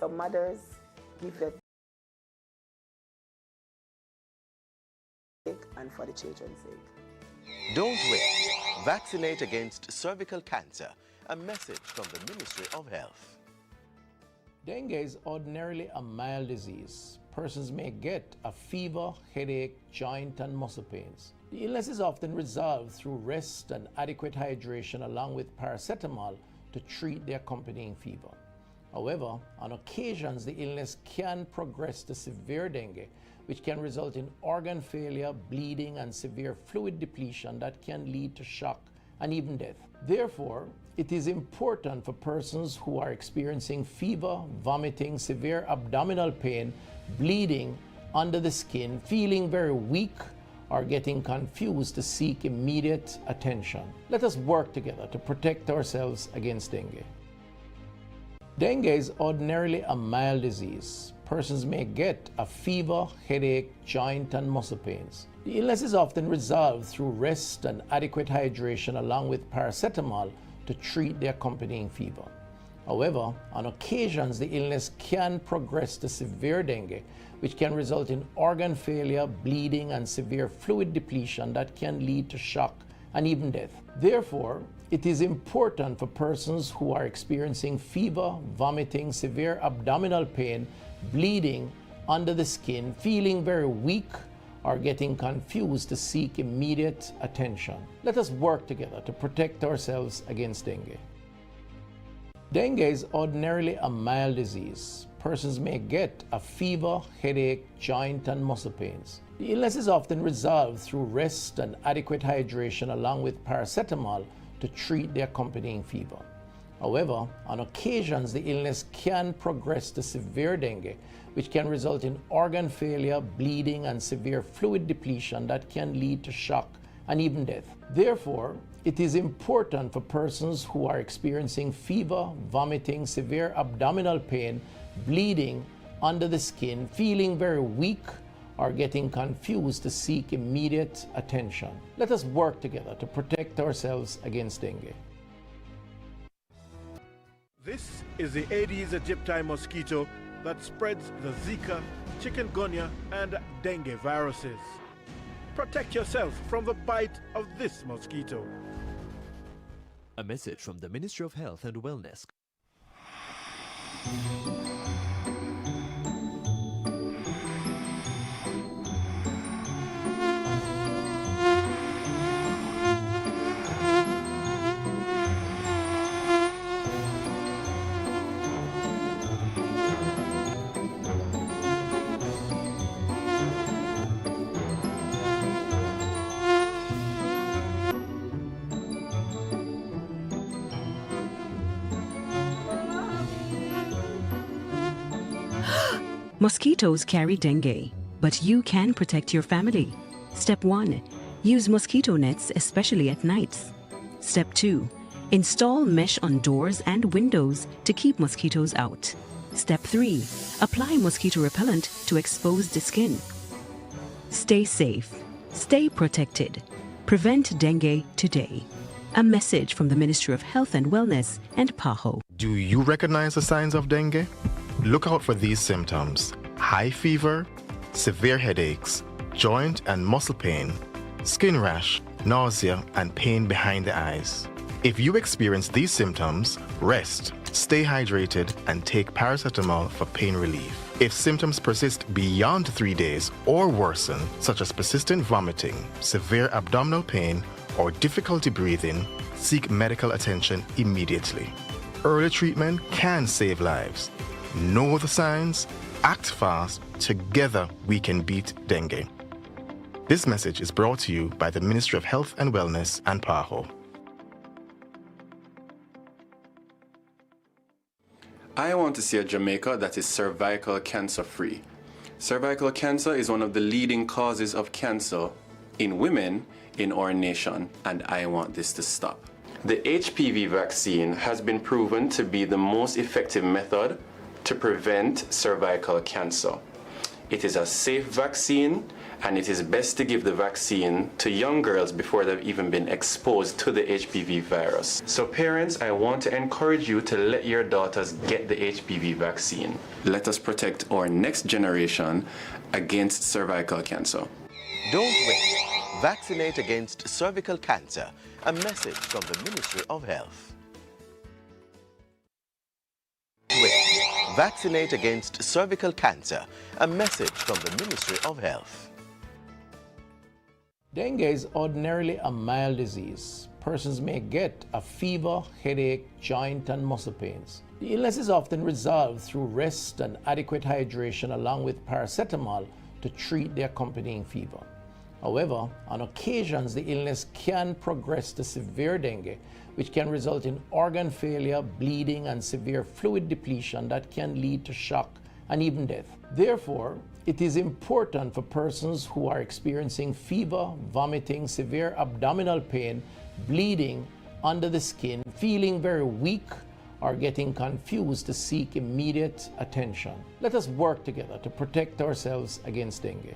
So mothers, give their and for the children's sake. Don't wait. Vaccinate against cervical cancer. A message from the Ministry of Health. Dengue is ordinarily a mild disease. Persons may get a fever, headache, joint and muscle pains. The illness is often resolved through rest and adequate hydration along with paracetamol to treat the accompanying fever. However, on occasions the illness can progress to severe dengue, which can result in organ failure, bleeding and severe fluid depletion that can lead to shock and even death. Therefore, it is important for persons who are experiencing fever, vomiting, severe abdominal pain, bleeding under the skin, feeling very weak, or getting confused to seek immediate attention. Let us work together to protect ourselves against dengue. Dengue is ordinarily a mild disease. Persons may get a fever, headache, joint and muscle pains. The illness is often resolved through rest and adequate hydration along with paracetamol to treat the accompanying fever. However, on occasions the illness can progress to severe dengue, which can result in organ failure, bleeding and severe fluid depletion that can lead to shock and even death. Therefore, it is important for persons who are experiencing fever, vomiting, severe abdominal pain, bleeding under the skin, feeling very weak, or getting confused to seek immediate attention. Let us work together to protect ourselves against dengue. Dengue is ordinarily a mild disease. Persons may get a fever, headache, joint and muscle pains. The illness is often resolved through rest and adequate hydration along with paracetamol to treat the accompanying fever. However, on occasions the illness can progress to severe dengue, which can result in organ failure, bleeding and severe fluid depletion that can lead to shock and even death. Therefore, it is important for persons who are experiencing fever, vomiting, severe abdominal pain, bleeding under the skin, feeling very weak, or getting confused to seek immediate attention. Let us work together to protect ourselves against dengue. This is the Aedes aegypti mosquito that spreads the Zika, chikungunya and dengue viruses. Protect yourself from the bite of this mosquito. A message from the Ministry of Health and Wellness. Mosquitoes carry dengue, but you can protect your family. Step 1. Use mosquito nets, especially at nights. Step 2. Install mesh on doors and windows to keep mosquitoes out. Step 3. Apply mosquito repellent to exposed skin. Stay safe. Stay protected. Prevent dengue today. A message from the Ministry of Health and Wellness and PAHO. Do you recognize the signs of dengue? Look out for these symptoms: high fever, severe headaches, joint and muscle pain, skin rash, nausea, and pain behind the eyes. If you experience these symptoms, rest, stay hydrated, and take paracetamol for pain relief. If symptoms persist beyond 3 days or worsen, such as persistent vomiting, severe abdominal pain, or difficulty breathing, seek medical attention immediately. Early treatment can save lives. Know the signs, act fast, together we can beat dengue. This message is brought to you by the Ministry of Health and Wellness and PAHO. I want to see a Jamaica that is cervical cancer free. Cervical cancer is one of the leading causes of cancer in women in our nation, and I want this to stop. The HPV vaccine has been proven to be the most effective method to prevent cervical cancer. It is a safe vaccine, and it is best to give the vaccine to young girls before they've even been exposed to the HPV virus. So parents, I want to encourage you to let your daughters get the HPV vaccine. Let us protect our next generation against cervical cancer. Don't wait. Vaccinate against cervical cancer. A message from the Ministry of Health. Wait. Vaccinate against cervical cancer. A message from the Ministry of Health. Dengue is ordinarily a mild disease. Persons may get a fever, headache, joint and muscle pains. The illness is often resolved through rest and adequate hydration along with paracetamol to treat the accompanying fever. However, on occasions, the illness can progress to severe dengue, which can result in organ failure, bleeding, and severe fluid depletion that can lead to shock and even death. Therefore, it is important for persons who are experiencing fever, vomiting, severe abdominal pain, bleeding under the skin, feeling very weak, or getting confused to seek immediate attention. Let us work together to protect ourselves against dengue.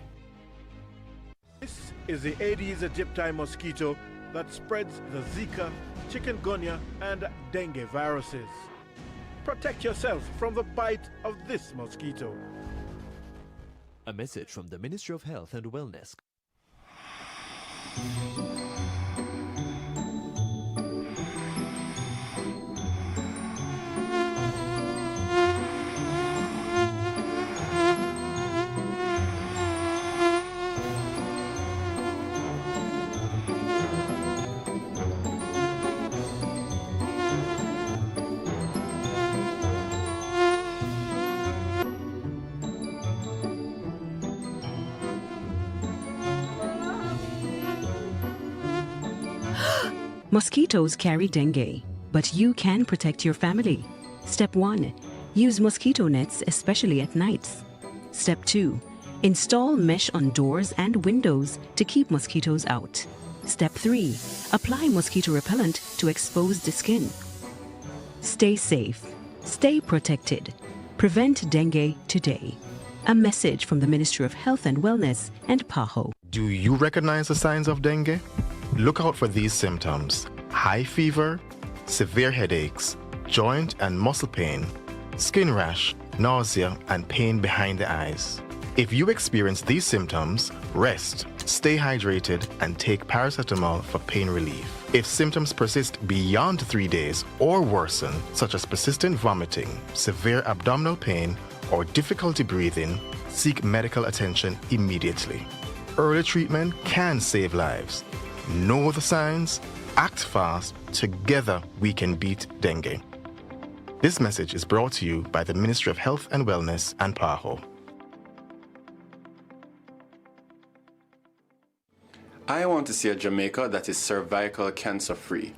This is the Aedes aegypti mosquito that spreads the Zika, chikungunya, and dengue viruses. Protect yourself from the bite of this mosquito. A message from the Ministry of Health and Wellness. Mosquitoes carry dengue, but you can protect your family. Step 1. Use mosquito nets, especially at nights. Step 2. Install mesh on doors and windows to keep mosquitoes out. Step 3. Apply mosquito repellent to exposed skin. Stay safe. Stay protected. Prevent dengue today. A message from the Ministry of Health and Wellness and PAHO. Do you recognize the signs of dengue? Look out for these symptoms: high fever, severe headaches, joint and muscle pain, skin rash, nausea, and pain behind the eyes. If you experience these symptoms, rest, stay hydrated, and take paracetamol for pain relief. If symptoms persist beyond 3 days or worsen, such as persistent vomiting, severe abdominal pain, or difficulty breathing, seek medical attention immediately. Early treatment can save lives. Know the signs, act fast, together we can beat dengue. This message is brought to you by the Ministry of Health and Wellness and PAHO. I want to see a Jamaica that is cervical cancer free.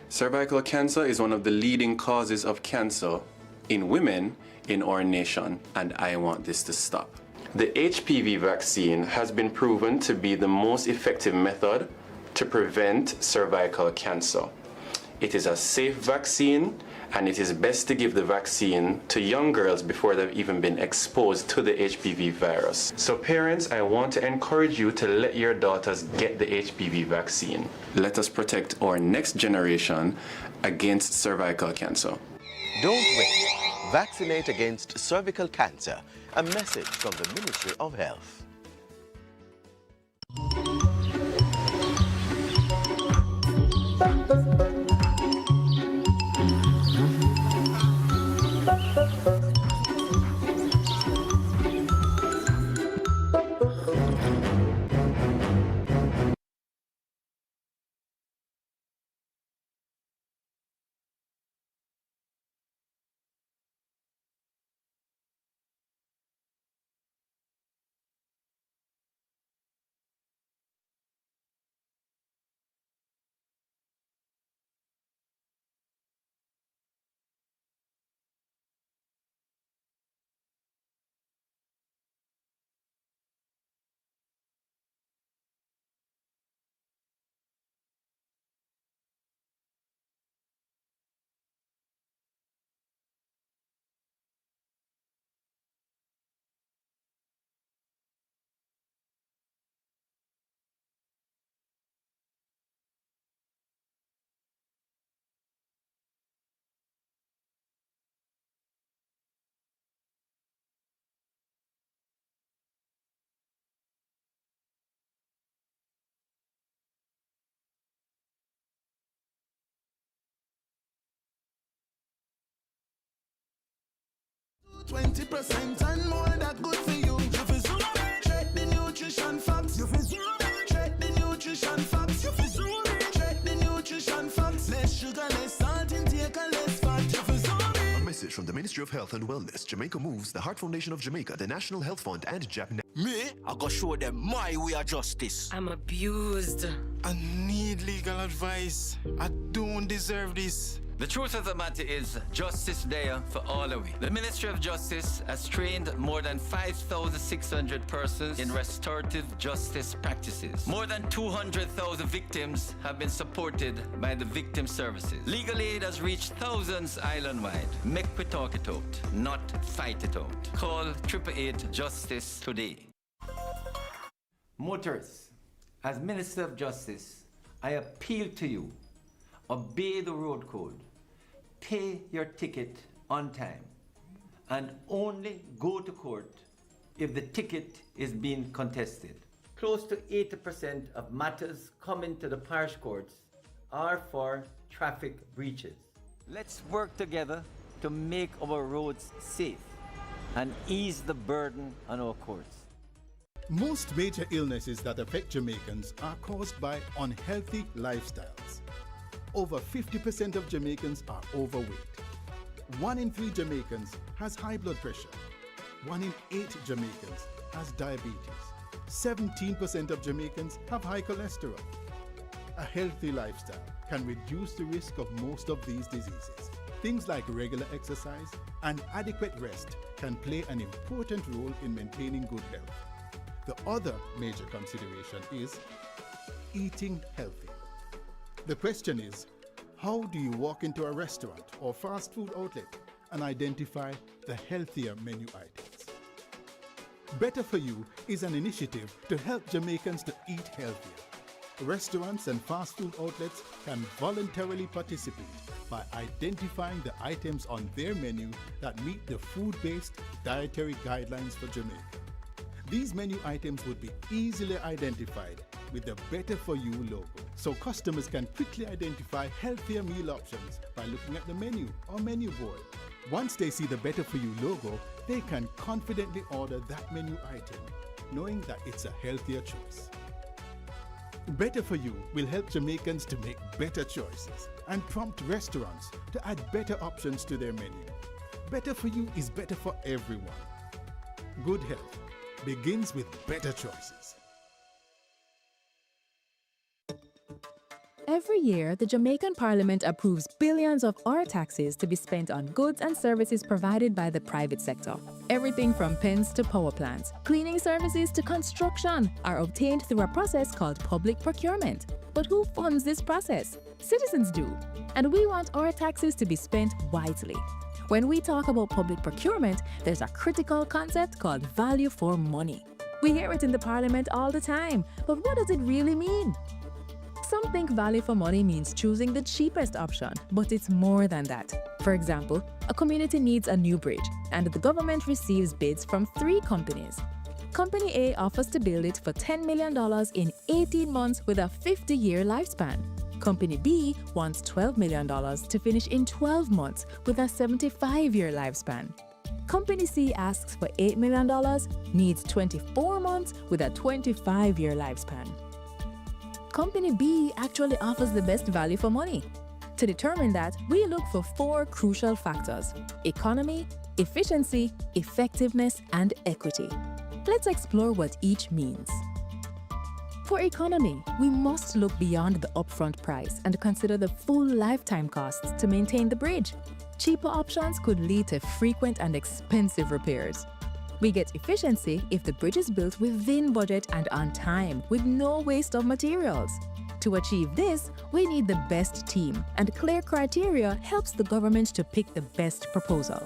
Cervical cancer is one of the leading causes of cancer in women in our nation, and I want this to stop. The HPV vaccine has been proven to be the most effective method to prevent cervical cancer. It is a safe vaccine, and it is best to give the vaccine to young girls before they've even been exposed to the HPV virus. So parents, I want to encourage you to let your daughters get the HPV vaccine. Let us protect our next generation against cervical cancer. Don't wait. Vaccinate against cervical cancer. A message from the Ministry of Health. 20% and more that good for you. You feel zoom in. Check the nutrition facts. You feel zoom in. Check the nutrition facts. You feel zoom in. Check the nutrition facts. Less sugar, less salt intake and less fat. You feel zoom in. A message from the Ministry of Health and Wellness, Jamaica Moves, the Heart Foundation of Jamaica, the National Health Fund, and Japan. Me, I go show them my way of justice. I'm abused. I need legal advice. I don't deserve this. The truth of the matter is, justice there for all of we. The Ministry of Justice has trained more than 5,600 persons in restorative justice practices. More than 200,000 victims have been supported by the victim services. Legal aid has reached thousands island-wide. Make we talk it out, not fight it out. Call 888 Justice today. Motorists, as Minister of Justice, I appeal to you, obey the road code. Pay your ticket on time and only go to court if the ticket is being contested. Close to 80% of matters coming to the parish courts are for traffic breaches. Let's work together to make our roads safe and ease the burden on our courts. Most major illnesses that affect Jamaicans are caused by unhealthy lifestyles. Over 50% of Jamaicans are overweight. 1 in 3 Jamaicans has high blood pressure. 1 in 8 Jamaicans has diabetes. 17% of Jamaicans have high cholesterol. A healthy lifestyle can reduce the risk of most of these diseases. Things like regular exercise and adequate rest can play an important role in maintaining good health. The other major consideration is eating healthy. The question is, how do you walk into a restaurant or fast food outlet and identify the healthier menu items? Better For You is an initiative to help Jamaicans to eat healthier. Restaurants and fast food outlets can voluntarily participate by identifying the items on their menu that meet the food-based dietary guidelines for Jamaica. These menu items would be easily identified with the Better For You logo, so customers can quickly identify healthier meal options by looking at the menu or menu board. Once they see the Better For You logo, they can confidently order that menu item, knowing that it's a healthier choice. Better For You will help Jamaicans to make better choices and prompt restaurants to add better options to their menu. Better For You is better for everyone. Good health begins with better choices. Every year, the Jamaican Parliament approves billions of our taxes to be spent on goods and services provided by the private sector. Everything from pens to power plants, cleaning services to construction are obtained through a process called public procurement. But who funds this process? Citizens do. And we want our taxes to be spent wisely. When we talk about public procurement, there's a critical concept called value for money. We hear it in the Parliament all the time, but what does it really mean? Some think value for money means choosing the cheapest option, but it's more than that. For example, a community needs a new bridge, and the government receives bids from 3 companies. Company A offers to build it for $10 million in 18 months with a 50-year lifespan. Company B wants $12 million to finish in 12 months with a 75-year lifespan. Company C asks for $8 million, needs 24 months with a 25-year lifespan. Company B actually offers the best value for money. To determine that, we look for 4 crucial factors: economy, efficiency, effectiveness, and equity. Let's explore what each means. For economy, we must look beyond the upfront price and consider the full lifetime costs to maintain the bridge. Cheaper options could lead to frequent and expensive repairs. We get efficiency if the bridge is built within budget and on time, with no waste of materials. To achieve this, we need the best team, and clear criteria helps the government to pick the best proposal.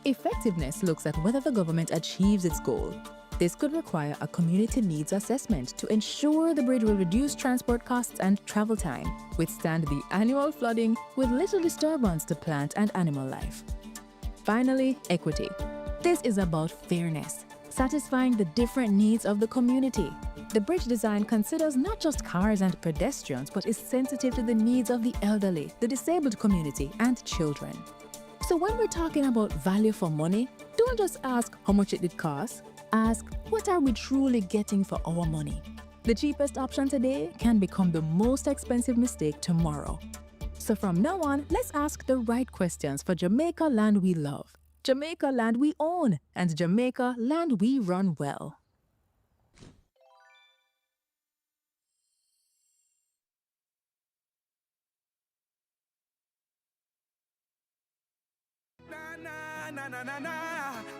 Effectiveness looks at whether the government achieves its goal. This could require a community needs assessment to ensure the bridge will reduce transport costs and travel time, withstand the annual flooding with little disturbance to plant and animal life. Finally, equity. This is about fairness, satisfying the different needs of the community. The bridge design considers not just cars and pedestrians, but is sensitive to the needs of the elderly, the disabled community, and children. So when we're talking about value for money, don't just ask how much it did cost. Ask, what are we truly getting for our money? The cheapest option today can become the most expensive mistake tomorrow. So from now on, let's ask the right questions for Jamaica land we love, Jamaica land we own, and Jamaica land we run well.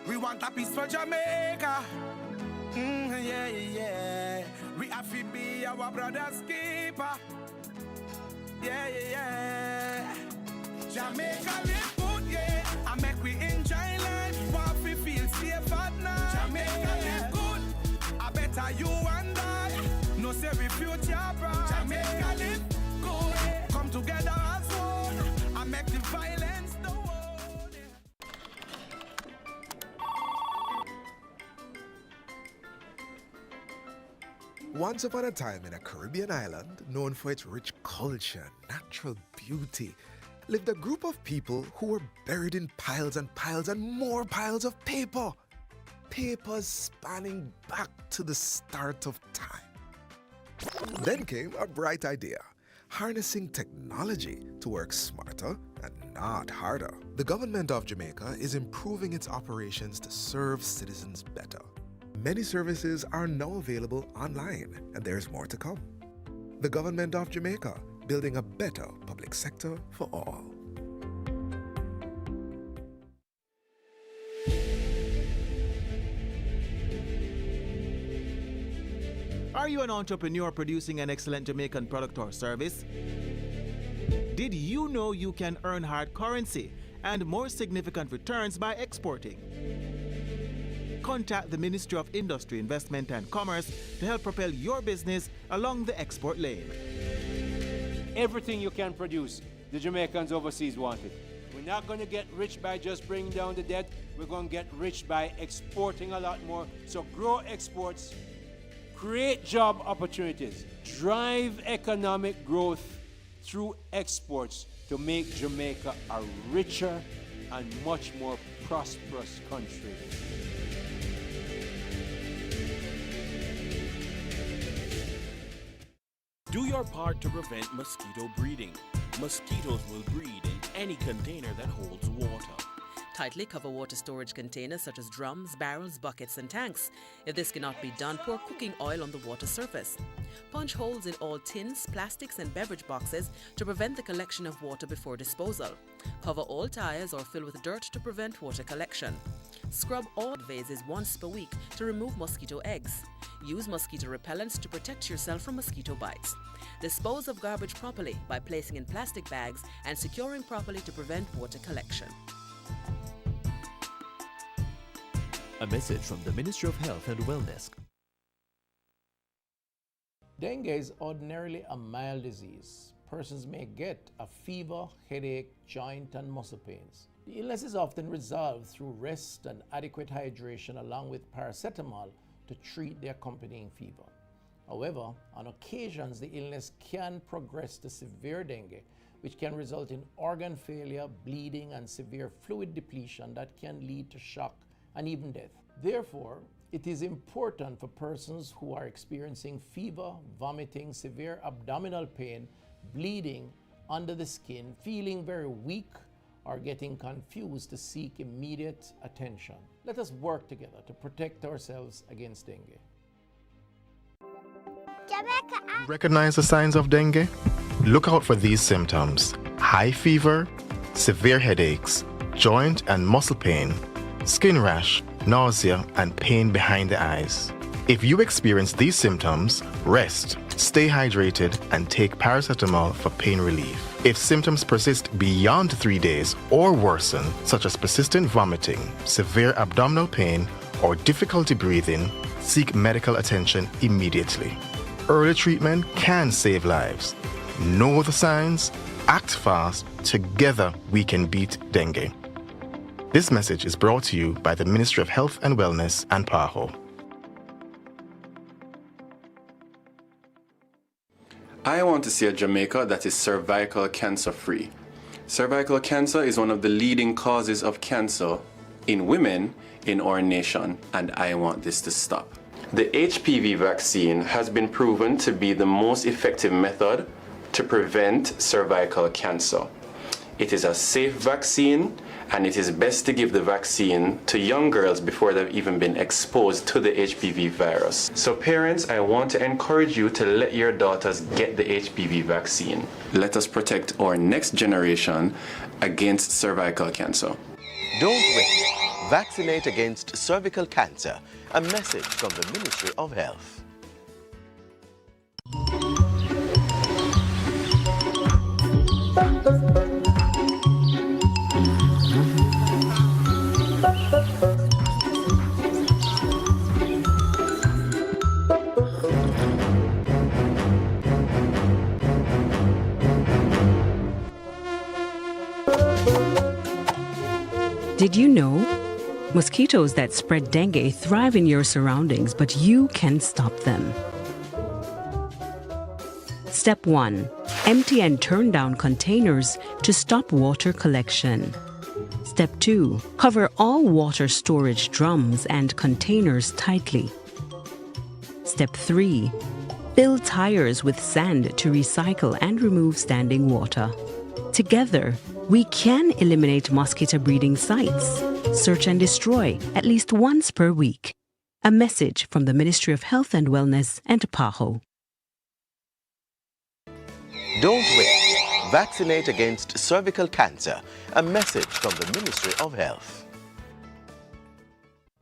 We want a piece for Jamaica. Yeah. We have to be our brother's keeper. Yeah. Jamaica live good, yeah. I make we enjoy life. Want we feel safe at night. Jamaica live good. I better you and I. No say we future bright. Jamaica live good. Come together as one. I make the violence the world. Once upon a time in a Caribbean island known for its rich culture and natural beauty, lived a group of people who were buried in piles and piles and more piles of paper. Papers spanning back to the start of time. Then came a bright idea, harnessing technology to work smarter and not harder. The government of Jamaica is improving its operations to serve citizens better. Many services are now available online, and there's more to come. The government of Jamaica, building a better public sector for all. Are you an entrepreneur producing an excellent Jamaican product or service? Did you know you can earn hard currency and more significant returns by exporting? Contact the Ministry of Industry, Investment and Commerce to help propel your business along the export lane. Everything you can produce, the Jamaicans overseas want it. We're not going to get rich by just bringing down the debt. We're going to get rich by exporting a lot more. So grow exports, create job opportunities, drive economic growth through exports to make Jamaica a richer and much more prosperous country. Do your part to prevent mosquito breeding. Mosquitoes will breed in any container that holds water. Tightly cover water storage containers such as drums, barrels, buckets and tanks. If this cannot be done, pour cooking oil on the water surface. Punch holes in all tins, plastics and beverage boxes to prevent the collection of water before disposal. Cover all tires or fill with dirt to prevent water collection. Scrub all vases once per week to remove mosquito eggs. Use mosquito repellents to protect yourself from mosquito bites. Dispose of garbage properly by placing in plastic bags and securing properly to prevent water collection. A message from the Ministry of Health and Wellness. Dengue is ordinarily a mild disease. Persons may get a fever, headache, joint and muscle pains. The illness is often resolved through rest and adequate hydration along with paracetamol to treat the accompanying fever. However, on occasions the illness can progress to severe dengue, which can result in organ failure, bleeding and severe fluid depletion that can lead to shock and even death. Therefore, it is important for persons who are experiencing fever, vomiting, severe abdominal pain, bleeding under the skin, feeling very weak, or getting confused to seek immediate attention. Let us work together to protect ourselves against dengue. Recognize the signs of dengue? Look out for these symptoms: high fever, severe headaches, joint and muscle pain, skin rash, nausea, and pain behind the eyes. If you experience these symptoms, rest, stay hydrated, and take paracetamol for pain relief. If symptoms persist beyond 3 days or worsen, such as persistent vomiting, severe abdominal pain, or difficulty breathing, seek medical attention immediately. Early treatment can save lives. Know the signs, act fast, together we can beat dengue. This message is brought to you by the Ministry of Health and Wellness and PAHO. I want to see a Jamaica that is cervical cancer free. Cervical cancer is one of the leading causes of cancer in women in our nation, and I want this to stop. The HPV vaccine has been proven to be the most effective method to prevent cervical cancer. It is a safe vaccine, and it is best to give the vaccine to young girls before they've even been exposed to the HPV virus. So parents, I want to encourage you to let your daughters get the HPV vaccine. Let us protect our next generation against cervical cancer. Don't wait. Vaccinate against cervical cancer. A message from the Ministry of Health. Did you know? Mosquitoes that spread dengue thrive in your surroundings, but you can stop them. Step 1. Empty and turn down containers to stop water collection. Step 2. Cover all water storage drums and containers tightly. Step 3. Fill tires with sand to recycle and remove standing water. Together, we can eliminate mosquito breeding sites. Search and destroy at least once per week. A message from the Ministry of Health and Wellness and PAHO. Don't wait. Vaccinate against cervical cancer. A message from the Ministry of Health.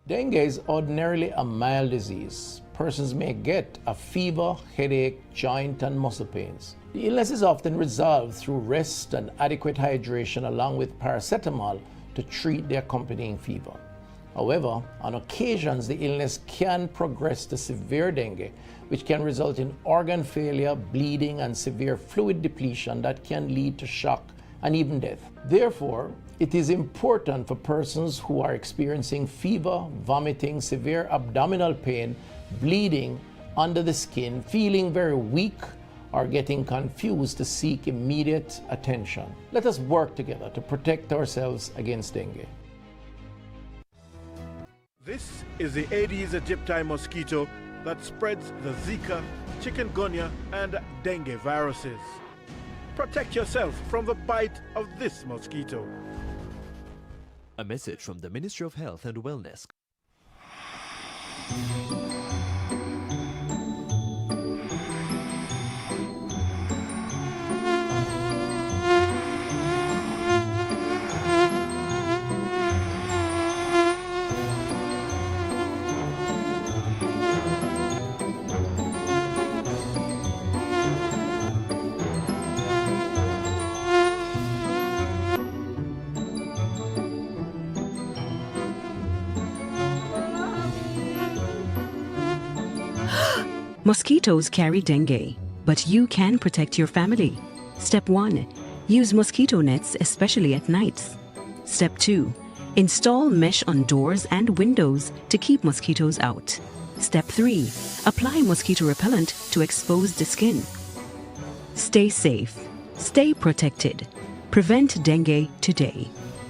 Dengue is ordinarily a mild disease. Persons may get a fever, headache, joint and muscle pains. The illness is often resolved through rest and adequate hydration along with paracetamol to treat the accompanying fever. However, on occasions, the illness can progress to severe dengue, which can result in organ failure, bleeding, and severe fluid depletion that can lead to shock and even death. Therefore, it is important for persons who are experiencing fever, vomiting, severe abdominal pain, bleeding under the skin, feeling very weak, or getting confused to seek immediate attention. Let us work together to protect ourselves against dengue. This is the Aedes aegypti mosquito that spreads the Zika, chikungunya, and dengue viruses. Protect yourself from the bite of this mosquito. A message from the Ministry of Health and Wellness. Mosquitoes carry dengue, but you can protect your family. Step 1. Use mosquito nets, especially at nights. Step 2. Install mesh on doors and windows to keep mosquitoes out. Step 3. Apply mosquito repellent to expose the skin. Stay safe. Stay protected. Prevent dengue today.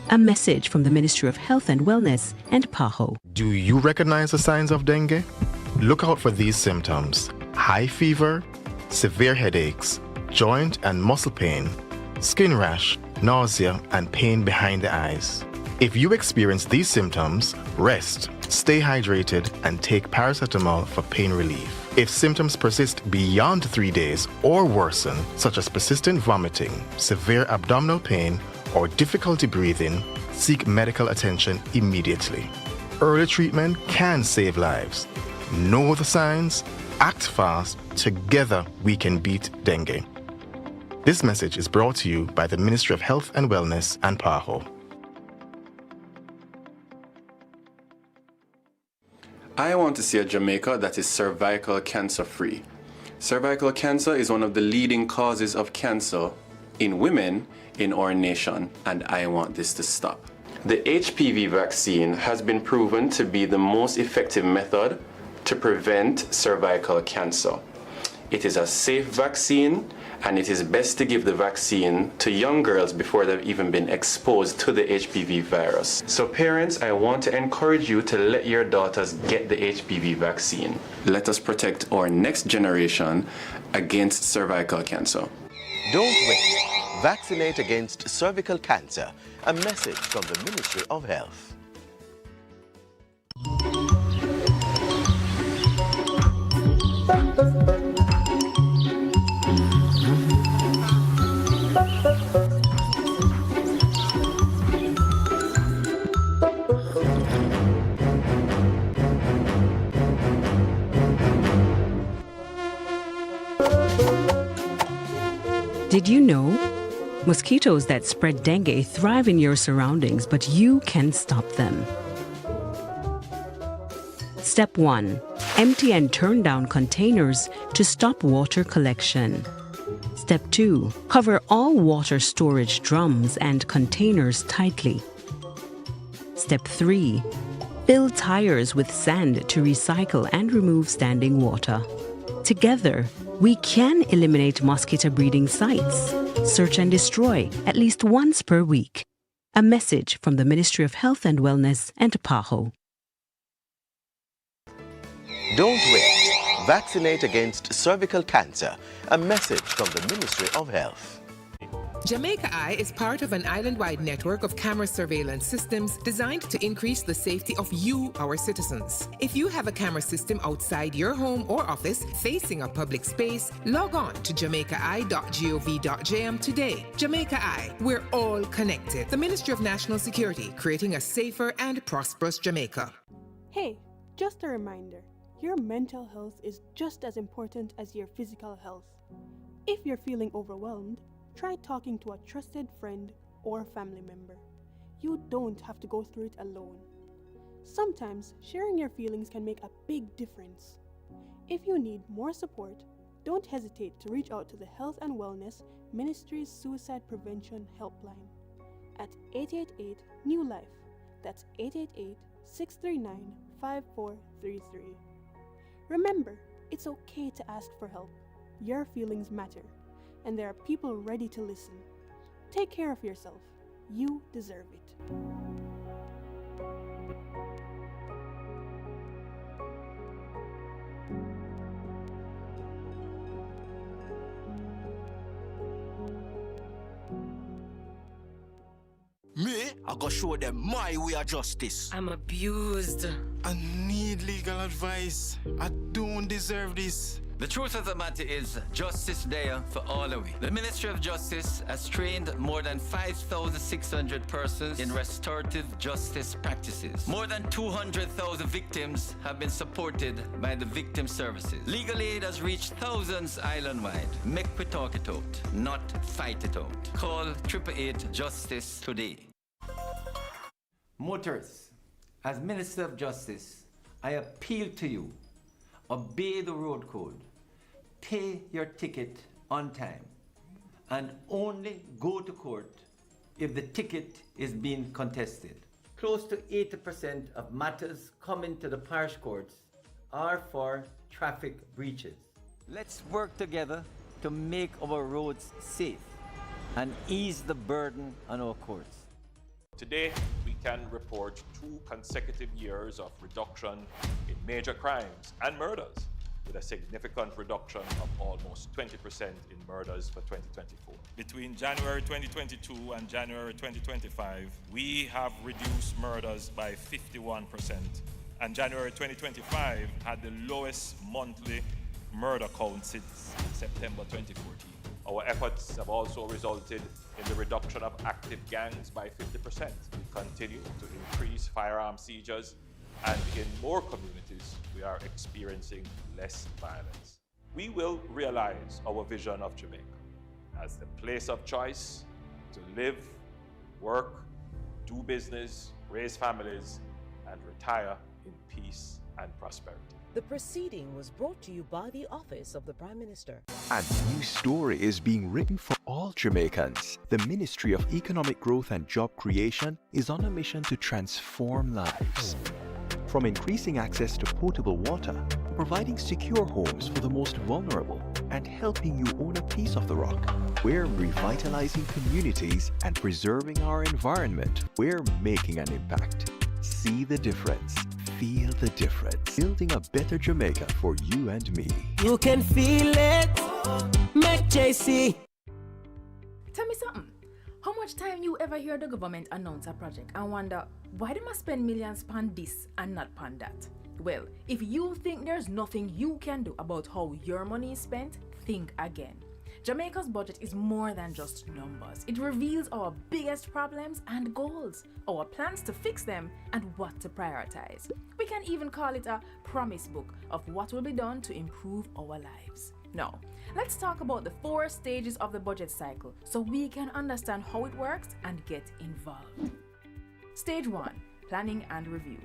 A message from the Ministry of Health and Wellness and PAHO. Do you recognize the signs of dengue? Look out for these symptoms: high fever, severe headaches, joint and muscle pain, skin rash, nausea, and pain behind the eyes. If you experience these symptoms, rest, stay hydrated, and take paracetamol for pain relief. If symptoms persist beyond 3 days or worsen, such as persistent vomiting, severe abdominal pain, or difficulty breathing, seek medical attention immediately. Early treatment can save lives. Know the signs, act fast, together we can beat dengue. This message is brought to you by the Ministry of Health and Wellness and PAHO. I want to see a Jamaica that is cervical cancer free. Cervical cancer is one of the leading causes of cancer in women in our nation, and I want this to stop. The HPV vaccine has been proven to be the most effective method to prevent cervical cancer. It is a safe vaccine, and it is best to give the vaccine to young girls before they've even been exposed to the HPV virus. So parents, I want to encourage you to let your daughters get the HPV vaccine. Let us protect our next generation against cervical cancer. Don't wait. Vaccinate against cervical cancer. A message from the Ministry of Health. Did you know? Mosquitoes that spread dengue thrive in your surroundings, but you can stop them. Step 1. Empty and turn down containers to stop water collection. Step 2. Cover all water storage drums and containers tightly. Step 3. Fill tires with sand to recycle and remove standing water. Together, we can eliminate mosquito breeding sites. Search and destroy at least once per week. A message from the Ministry of Health and Wellness and PAHO. Don't wait. Vaccinate against cervical cancer. A message from the Ministry of Health. Jamaica Eye is part of an island-wide network of camera surveillance systems designed to increase the safety of you, our citizens. If you have a camera system outside your home or office facing a public space, log on to jamaicaeye.gov.jm today. Jamaica Eye, we're all connected. The Ministry of National Security, creating a safer and prosperous Jamaica. Hey, just a reminder, your mental health is just as important as your physical health. If you're feeling overwhelmed, try talking to a trusted friend or family member. You don't have to go through it alone. Sometimes sharing your feelings can make a big difference. If you need more support, don't hesitate to reach out to the Health and Wellness Ministry's Suicide Prevention Helpline at 888-NEW-LIFE. That's 888-639-5433. Remember, it's okay to ask for help. Your feelings matter, and there are people ready to listen. Take care of yourself. You deserve it. Me, I go show them my way of justice. I'm abused. I need legal advice. I don't deserve this. The truth of the matter is, justice there for all of we. The Ministry of Justice has trained more than 5,600 persons in restorative justice practices. More than 200,000 victims have been supported by the victim services. Legal aid has reached thousands island-wide. Make we talk it out, not fight it out. Call 888-JUSTICE today. Motorists, as Minister of Justice, I appeal to you. Obey the road code. Pay your ticket on time. And only go to court if the ticket is being contested. Close to 80% of matters coming to the parish courts are for traffic breaches. Let's work together to make our roads safe and ease the burden on our courts. Today, we can report 2 consecutive years of reduction in major crimes and murders, with a significant reduction of almost 20% in murders for 2024. Between January 2022 and January 2025, we have reduced murders by 51%, and January 2025 had the lowest monthly murder count since September 2014. Our efforts have also resulted in the reduction of active gangs by 50%. We continue to increase firearm seizures, and in more communities, we are experiencing less violence. We will realize our vision of Jamaica as the place of choice to live, work, do business, raise families, and retire in peace and prosperity. The proceeding was brought to you by the Office of the Prime Minister. A new story is being written for all Jamaicans. The Ministry of Economic Growth and Job Creation is on a mission to transform lives. From increasing access to potable water, providing secure homes for the most vulnerable, and helping you own a piece of the rock. We're revitalizing communities and preserving our environment. We're making an impact. See the difference. Feel the difference. Building a better Jamaica for you and me. You can feel it. Make JC. Tell me something. How much time you ever hear the government announce a project and wonder why they must spend millions on this and not on that? Well, if you think there's nothing you can do about how your money is spent, think again. Jamaica's budget is more than just numbers. It reveals our biggest problems and goals, our plans to fix them, and what to prioritize. We can even call it a promise book of what will be done to improve our lives. Now, let's talk about the 4 stages of the budget cycle so we can understand how it works and get involved. Stage 1. Planning and review.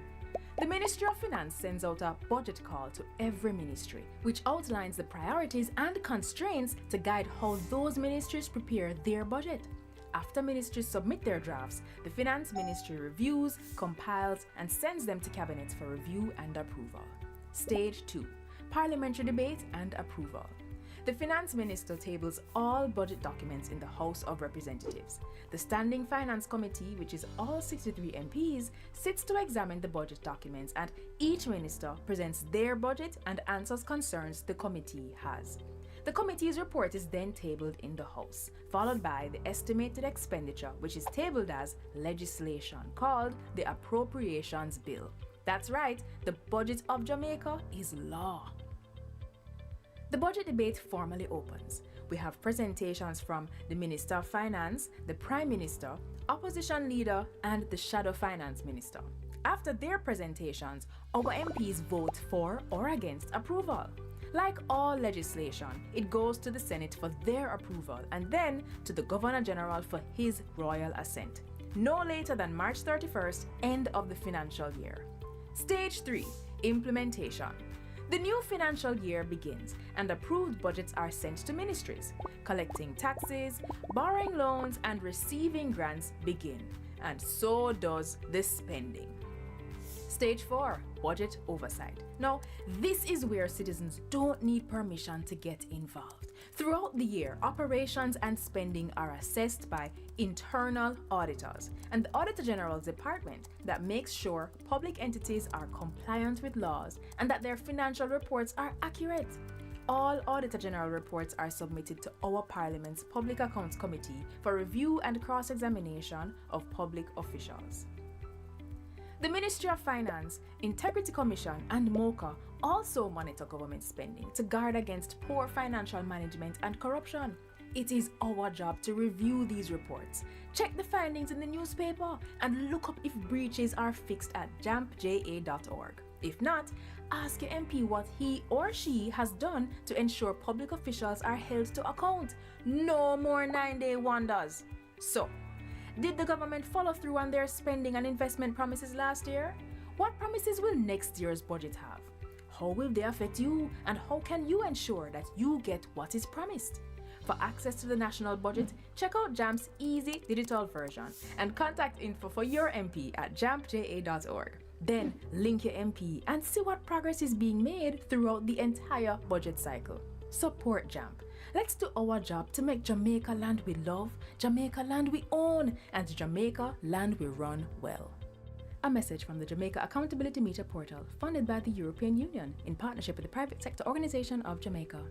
The Ministry of Finance sends out a budget call to every ministry, which outlines the priorities and constraints to guide how those ministries prepare their budget. After ministries submit their drafts, the Finance Ministry reviews, compiles, and sends them to Cabinet for review and approval. Stage 2. Parliamentary debate and approval. The Finance Minister tables all budget documents in the House of Representatives. The Standing Finance Committee, which is all 63 MPs, sits to examine the budget documents, and each minister presents their budget and answers concerns the committee has. The committee's report is then tabled in the House, followed by the estimated expenditure, which is tabled as legislation, called the Appropriations Bill. That's right, the budget of Jamaica is law. The budget debate formally opens. We have presentations from the Minister of Finance, the Prime Minister, Opposition Leader, and the Shadow Finance Minister. After their presentations, our MPs vote for or against approval. Like all legislation, it goes to the Senate for their approval and then to the Governor-General for his royal assent. No later than March 31st, end of the financial year. Stage 3. Implementation. The new financial year begins and approved budgets are sent to ministries. Collecting taxes, borrowing loans, and receiving grants begin. And so does the spending. Stage 4. Budget oversight. Now, this is where citizens don't need permission to get involved. Throughout the year, operations and spending are assessed by internal auditors and the Auditor General's department that makes sure public entities are compliant with laws and that their financial reports are accurate. All Auditor General reports are submitted to our Parliament's Public Accounts Committee for review and cross-examination of public officials. The Ministry of Finance, Integrity Commission, and MOHW also monitor government spending to guard against poor financial management and corruption. It is our job to review these reports, check the findings in the newspaper, and look up if breaches are fixed at jampja.org. If not, ask your MP what he or she has done to ensure public officials are held to account. No more 9-day wonders. So, did the government follow through on their spending and investment promises last year? What promises will next year's budget have? How will they affect you, and how can you ensure that you get what is promised? For access to the national budget, check out JAM's easy digital version and contact info for your MP at jampja.org. Then link your MP and see what progress is being made throughout the entire budget cycle. Support JAMP. Let's do our job to make Jamaica land we love, Jamaica land we own, and Jamaica land we run well. A message from the Jamaica Accountability Meter Portal, funded by the European Union in partnership with the Private Sector Organization of Jamaica.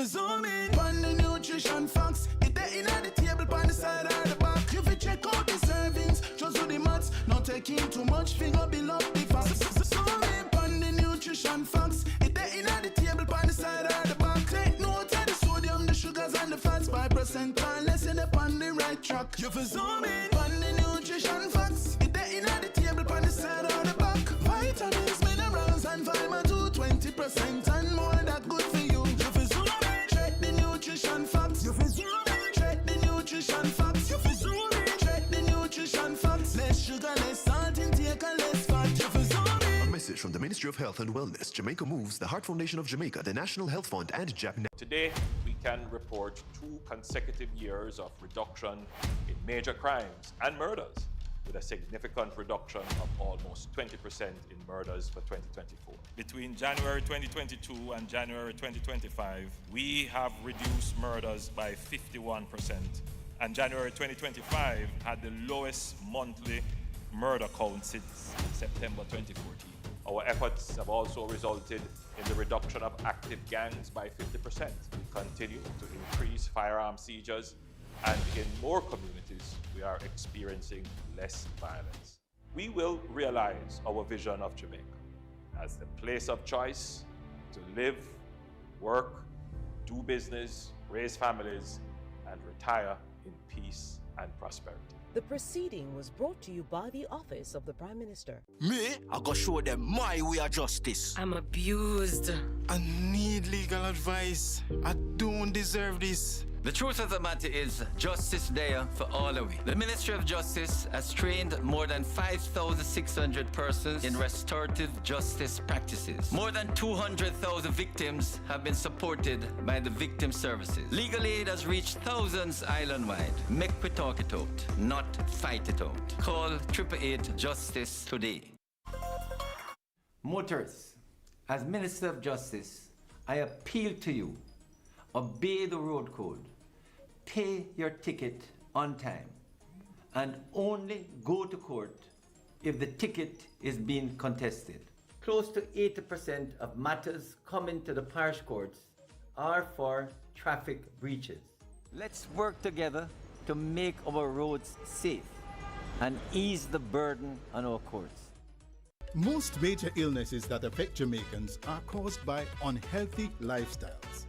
Zoom in on the nutrition facts. It there in the table on the side or the back. You fit check out the servings, just do the maths. Not taking too much, figure below the facts. Zoom in on the nutrition facts. It there in the table on the side or the back. Take note of the sodium, the sugars, and the fats. 5% or less in the on the right track. You fit zoom in on the nutrition facts. It there in the table on the side or the back. Vitamins, minerals, and vitamin 20% and more that good for you. You fit zoom in, check the nutrition facts. You fit zoom in, check the nutrition facts. You fit zoom in, check the nutrition facts. Less sugar, less salt, intake, and less fat. You fit zoom in. A message from the Ministry of Health and Wellness, Jamaica Moves, the Heart Foundation of Jamaica, the National Health Fund, and JAP. Today, we can report 2 consecutive years of reduction in major crimes and murders. with a significant reduction of almost 20% in murders for 2024. Between January 2022 and January 2025, we have reduced murders by 51%. And January 2025 had the lowest monthly murder count since September 2014. Our efforts have also resulted in the reduction of active gangs by 50%. We continue to increase firearm seizures, and in more communities, we are experiencing less violence. We will realize our vision of Jamaica as the place of choice to live, work, do business, raise families, and retire in peace and prosperity. The proceeding was brought to you by the Office of the Prime Minister. Me, I go show them my way of justice. I'm abused. I need legal advice. I don't deserve this. The truth of the matter is, justice there for all of we. The Ministry of Justice has trained more than 5,600 persons in restorative justice practices. More than 200,000 victims have been supported by the victim services. Legal aid has reached thousands island-wide. Make we talk it out, not fight it out. Call 888 Justice today. Motorists, as Minister of Justice, I appeal to you, obey the road code, pay your ticket on time, and only go to court if the ticket is being contested. Close to 80% of matters coming to the parish courts are for traffic breaches. Let's work together to make our roads safe and ease the burden on our courts. Most major illnesses that affect Jamaicans are caused by unhealthy lifestyles.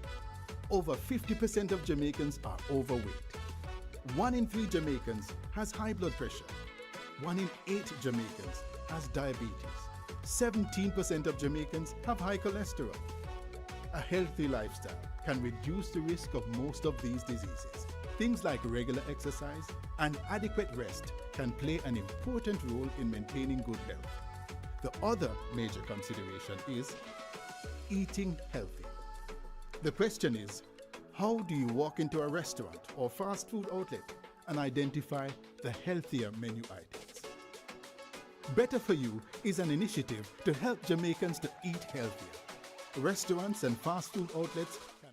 Over 50% of Jamaicans are overweight. 1 in 3 Jamaicans has high blood pressure. 1 in 8 Jamaicans has diabetes. 17% of Jamaicans have high cholesterol. A healthy lifestyle can reduce the risk of most of these diseases. Things like regular exercise and adequate rest can play an important role in maintaining good health. The other major consideration is eating healthy. The question is, how do you walk into a restaurant or fast food outlet and identify the healthier menu items? Better For You is an initiative to help Jamaicans to eat healthier. Restaurants and fast food outlets can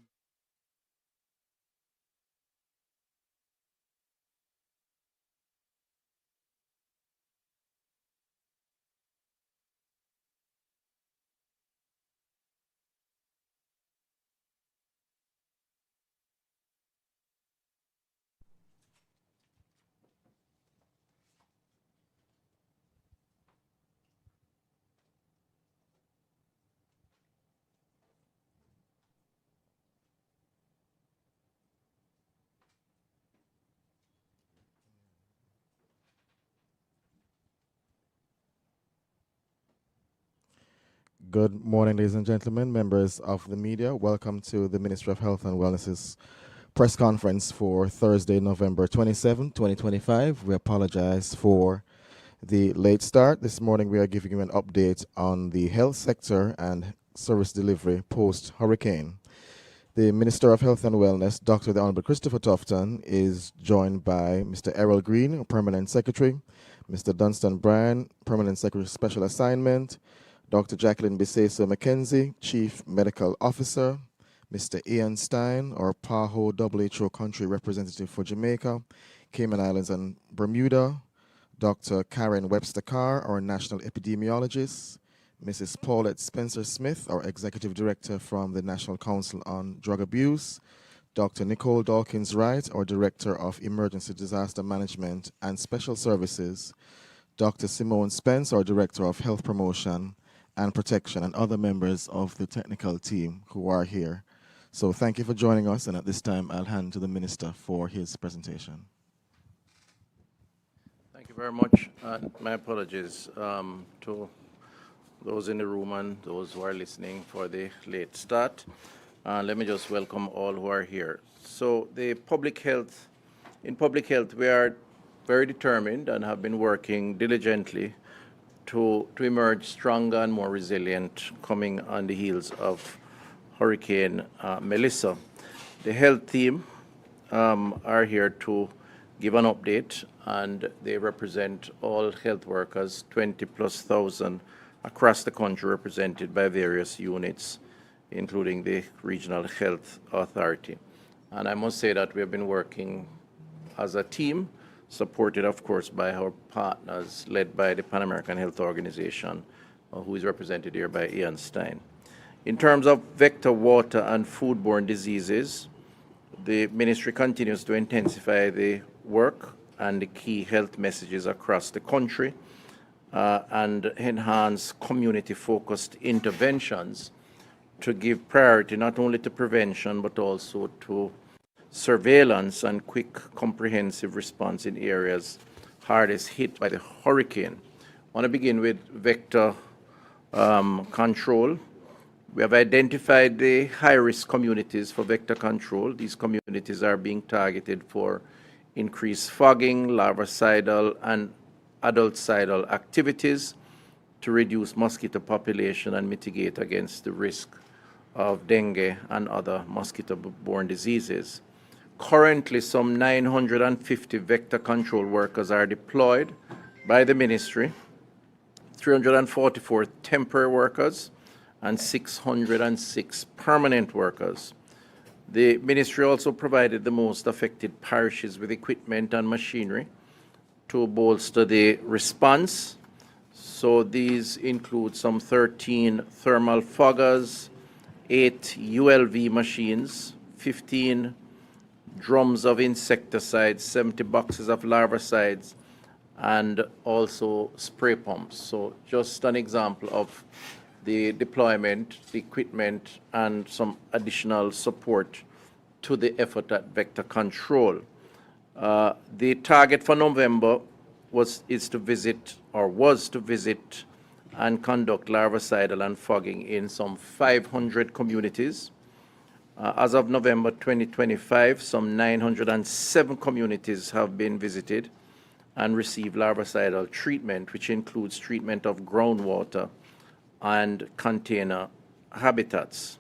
Good morning, ladies and gentlemen, members of the media. Welcome to the Ministry of Health and Wellness's press conference for Thursday, November 27, 2025. We apologize for the late start. This morning we are giving you an update on the health sector and service delivery post-hurricane. The Minister of Health and Wellness, Dr. the Honorable Christopher Tufton, is joined by Mr. Errol Green, Permanent Secretary, Mr. Dunstan Bryan, Permanent Secretary Special Assignment, Dr. Jacqueline Biseso McKenzie, Chief Medical Officer, Mr. Ian Stein, our PAHO WHO Country Representative for Jamaica, Cayman Islands and Bermuda, Dr. Karen Webster Carr, our National Epidemiologist, Mrs. Paulette Spencer-Smith, our Executive Director from the National Council on Drug Abuse, Dr. Nicole Dawkins-Wright, our Director of Emergency Disaster Management and Special Services, Dr. Simone Spence, our Director of Health Promotion and Protection, and other members of the technical team who are here. So thank you for joining us, and at this time I'll hand to the Minister for his presentation. Thank you very much. My apologies to those in the room and those who are listening for the late start. Let me just welcome all who are here. So in public health, we are very determined and have been working diligently to emerge stronger and more resilient coming on the heels of Hurricane Melissa. The health team are here to give an update, and they represent all health workers, 20,000+ across the country, represented by various units, including the Regional Health Authority. And I must say that we have been working as a team, supported, of course, by our partners, led by the Pan American Health Organization, who is represented here by Ian Stein. In terms of vector, water, and foodborne diseases, the ministry continues to intensify the work and the key health messages across the country and enhance community-focused interventions to give priority not only to prevention but also to surveillance and quick comprehensive response in areas hardest hit by the hurricane. I want to begin with vector control. We have identified the high-risk communities for vector control. These communities are being targeted for increased fogging, larvicidal, and adulticidal activities to reduce mosquito population and mitigate against the risk of dengue and other mosquito-borne diseases. Currently, some 950 vector control workers are deployed by the ministry, 344 temporary workers, and 606 permanent workers. The ministry also provided the most affected parishes with equipment and machinery to bolster the response. So these include some 13 thermal foggers, 8 ULV machines, 15 drums of insecticides, 70 boxes of larvicides, and also spray pumps. So just an example of the deployment, the equipment, and some additional support to the effort at vector control. The target for November was to visit and conduct larvicidal and fogging in some 500 communities. As of November 2025, some 907 communities have been visited and received larvicidal treatment, which includes treatment of groundwater and container habitats.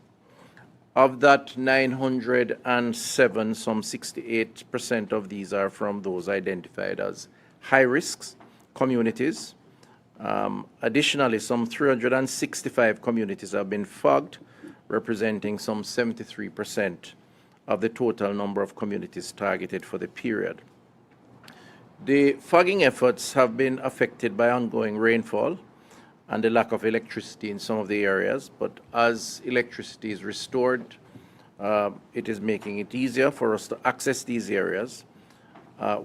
Of that 907, some 68% of these are from those identified as high-risk communities. Additionally, some 365 communities have been fogged, representing some 73% of the total number of communities targeted for the period. The fogging efforts have been affected by ongoing rainfall and the lack of electricity in some of the areas, but as electricity is restored, it is making it easier for us to access these areas.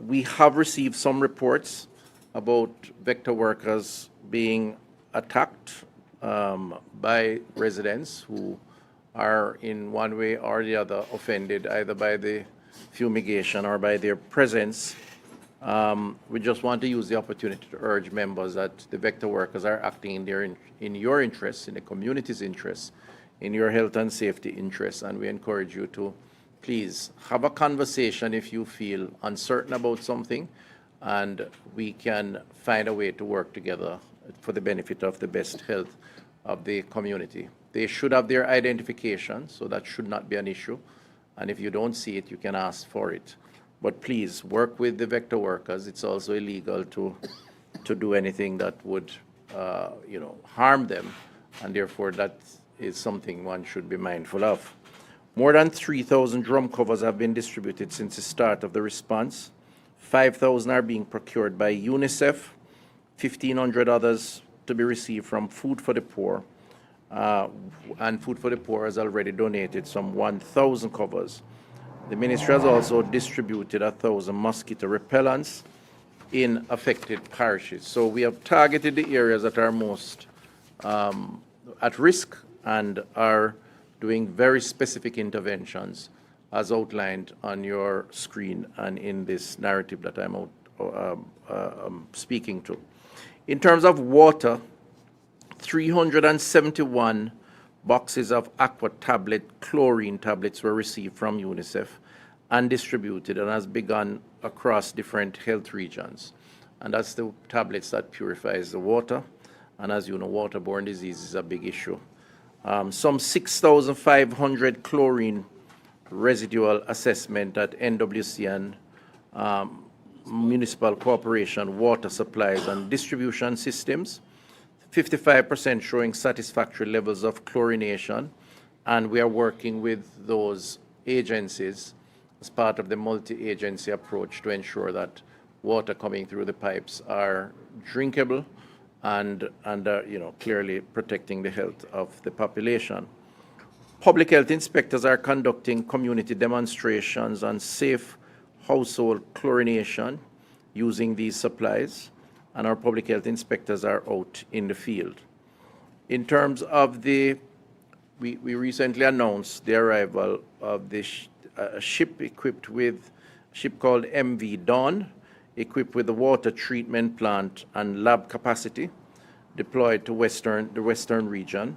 We have received some reports about vector workers being attacked by residents who are in one way or the other offended either by the fumigation or by their presence. We just want to use the opportunity to urge members that the vector workers are acting in your interests, in the community's interests, in your health and safety interests, and we encourage you to please have a conversation if you feel uncertain about something, and we can find a way to work together for the benefit of the best health of the community. They should have their identification, so that should not be an issue, and if you don't see it, you can ask for it. But please work with the vector workers. It's also illegal to do anything that would harm them, and therefore that is something one should be mindful of. More than 3,000 drum covers have been distributed since the start of the response. 5,000 are being procured by UNICEF, 1,500 others to be received from Food for the Poor, and Food for the Poor has already donated some 1,000 covers. The ministry has also distributed 1,000 mosquito repellents in affected parishes. So we have targeted the areas that are most at risk and are doing very specific interventions as outlined on your screen and in this narrative that I'm speaking to. In terms of water, 371 boxes of aqua tablet, chlorine tablets were received from UNICEF and distributed and has begun across different health regions. And that's the tablets that purifies the water. And as you know, waterborne disease is a big issue. Some 6,500 chlorine residual assessment at NWC and municipal corporation water supplies and distribution systems, 55% showing satisfactory levels of chlorination, and we are working with those agencies as part of the multi-agency approach to ensure that water coming through the pipes are drinkable and clearly protecting the health of the population. Public health inspectors are conducting community demonstrations on safe household chlorination using these supplies, and our public health inspectors are out in the field. In terms of we recently announced the arrival of the ship called MV Dawn, equipped with a water treatment plant and lab capacity, deployed to the western region,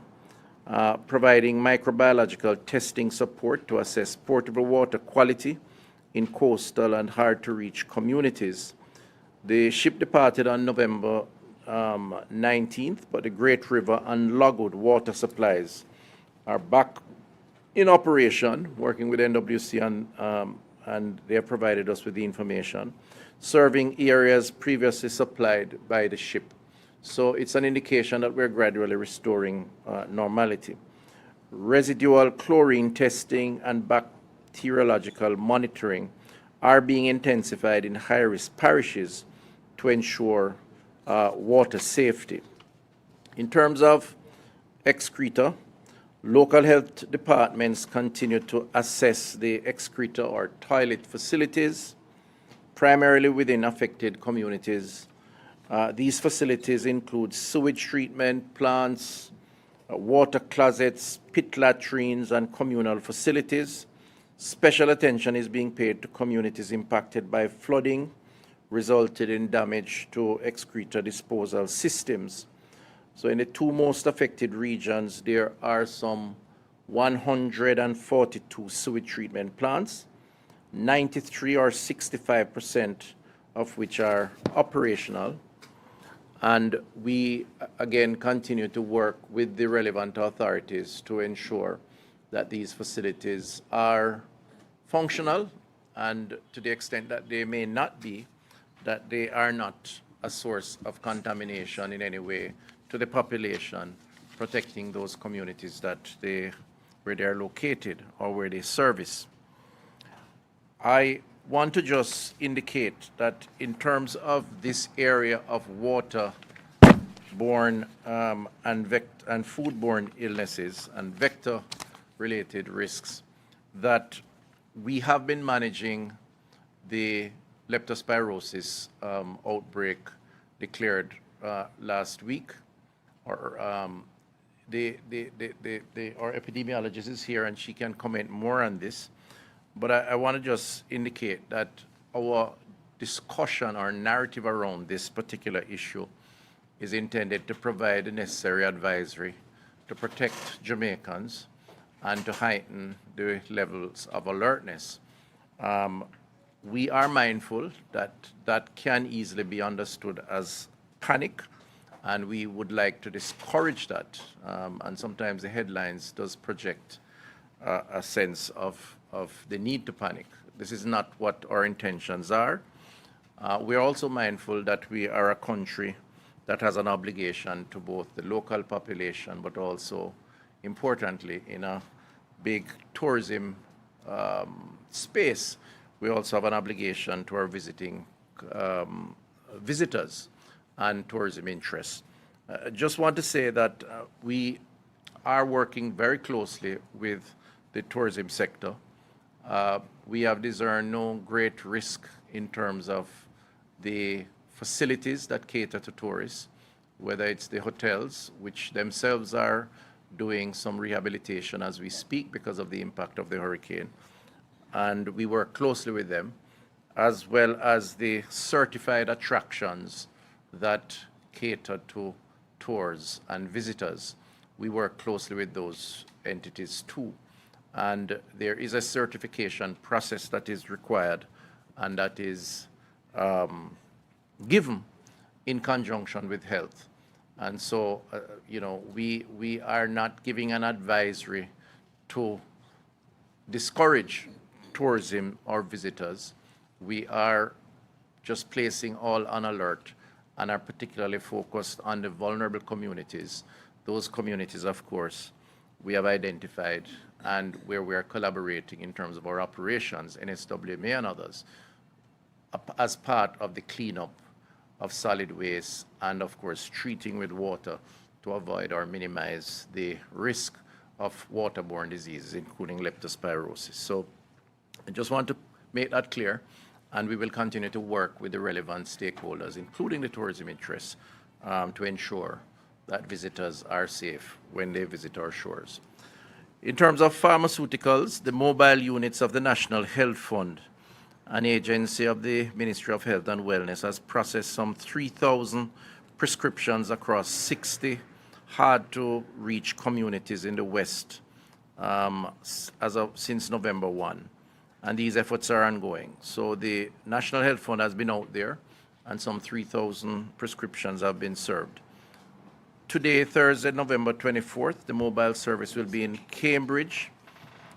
providing microbiological testing support to assess portable water quality in coastal and hard-to-reach communities. The ship departed on November 19th, but the Great River and Logwood water supplies are back in operation, working with NWC, and they have provided us with the information, serving areas previously supplied by the ship. So it's an indication that we're gradually restoring normality. Residual chlorine testing and bacteriological monitoring are being intensified in high-risk parishes to ensure water safety. In terms of excreta, local health departments continue to assess the excreta or toilet facilities, primarily within affected communities. These facilities include sewage treatment plants, water closets, pit latrines, and communal facilities. Special attention is being paid to communities impacted by flooding, resulted in damage to excreta disposal systems. So in the two most affected regions, there are some 142 sewage treatment plants, 93 or 65% of which are operational. And we, again, continue to work with the relevant authorities to ensure that these facilities are functional, and to the extent that they may not be, that they are not a source of contamination in any way to the population, protecting those communities where they are located or where they service. I want to just indicate that in terms of this area of water-borne and foodborne illnesses and vector-related risks, that we have been managing the leptospirosis outbreak declared last week. Our epidemiologist is here and she can comment more on this. But I want to just indicate that our discussion or narrative around this particular issue is intended to provide the necessary advisory to protect Jamaicans and to heighten the levels of alertness. We are mindful that that can easily be understood as panic, and we would like to discourage that. And sometimes the headlines does project a sense of the need to panic. This is not what our intentions are. We're also mindful that we are a country that has an obligation to both the local population, but also, importantly, in a big tourism space, we also have an obligation to our visiting visitors and tourism interests. I just want to say that we are working very closely with the tourism sector. We have discerned no great risk in terms of the facilities that cater to tourists, whether it's the hotels, which themselves are doing some rehabilitation as we speak because of the impact of the hurricane. And we work closely with them, as well as the certified attractions that cater to tours and visitors. We work closely with those entities too. And there is a certification process that is required and that is given in conjunction with health. And so, we are not giving an advisory to discourage tourism or visitors. We are just placing all on alert and are particularly focused on the vulnerable communities. Those communities, of course, we have identified and where we are collaborating in terms of our operations, NSWMA and others, as part of the cleanup of solid waste and, of course, treating with water to avoid or minimize the risk of waterborne diseases, including leptospirosis. So I just want to make that clear, and we will continue to work with the relevant stakeholders, including the tourism interests, to ensure that visitors are safe when they visit our shores. In terms of pharmaceuticals, the mobile units of the National Health Fund, an agency of the Ministry of Health and Wellness, has processed some 3,000 prescriptions across 60 hard-to-reach communities in the West since November 1. And these efforts are ongoing. So the National Health Fund has been out there, and some 3,000 prescriptions have been served. Today, Thursday, November 24th, the mobile service will be in Cambridge,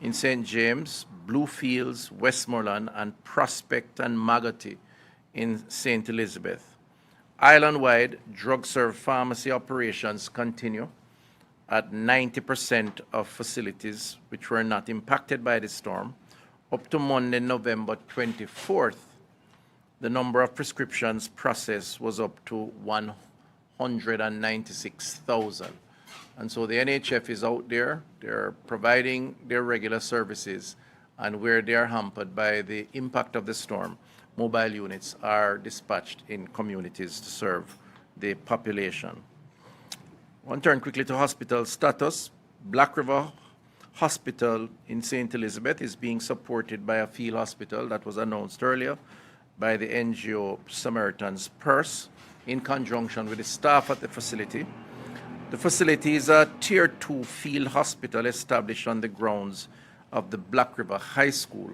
in St. James, Bluefields, Westmoreland, and Prospect and Magotty in St. Elizabeth. Island-wide, drug-serve pharmacy operations continue at 90% of facilities which were not impacted by the storm. Up to Monday, November 24th, the number of prescriptions processed was up to 196,000. And so the NHF is out there. They're providing their regular services, and where they are hampered by the impact of the storm, mobile units are dispatched in communities to serve the population. I want to turn quickly to hospital status. Black River Hospital in St. Elizabeth is being supported by a field hospital that was announced earlier by the NGO Samaritan's Purse in conjunction with the staff at the facility. The facility is a Tier 2 field hospital established on the grounds of the Black River High School.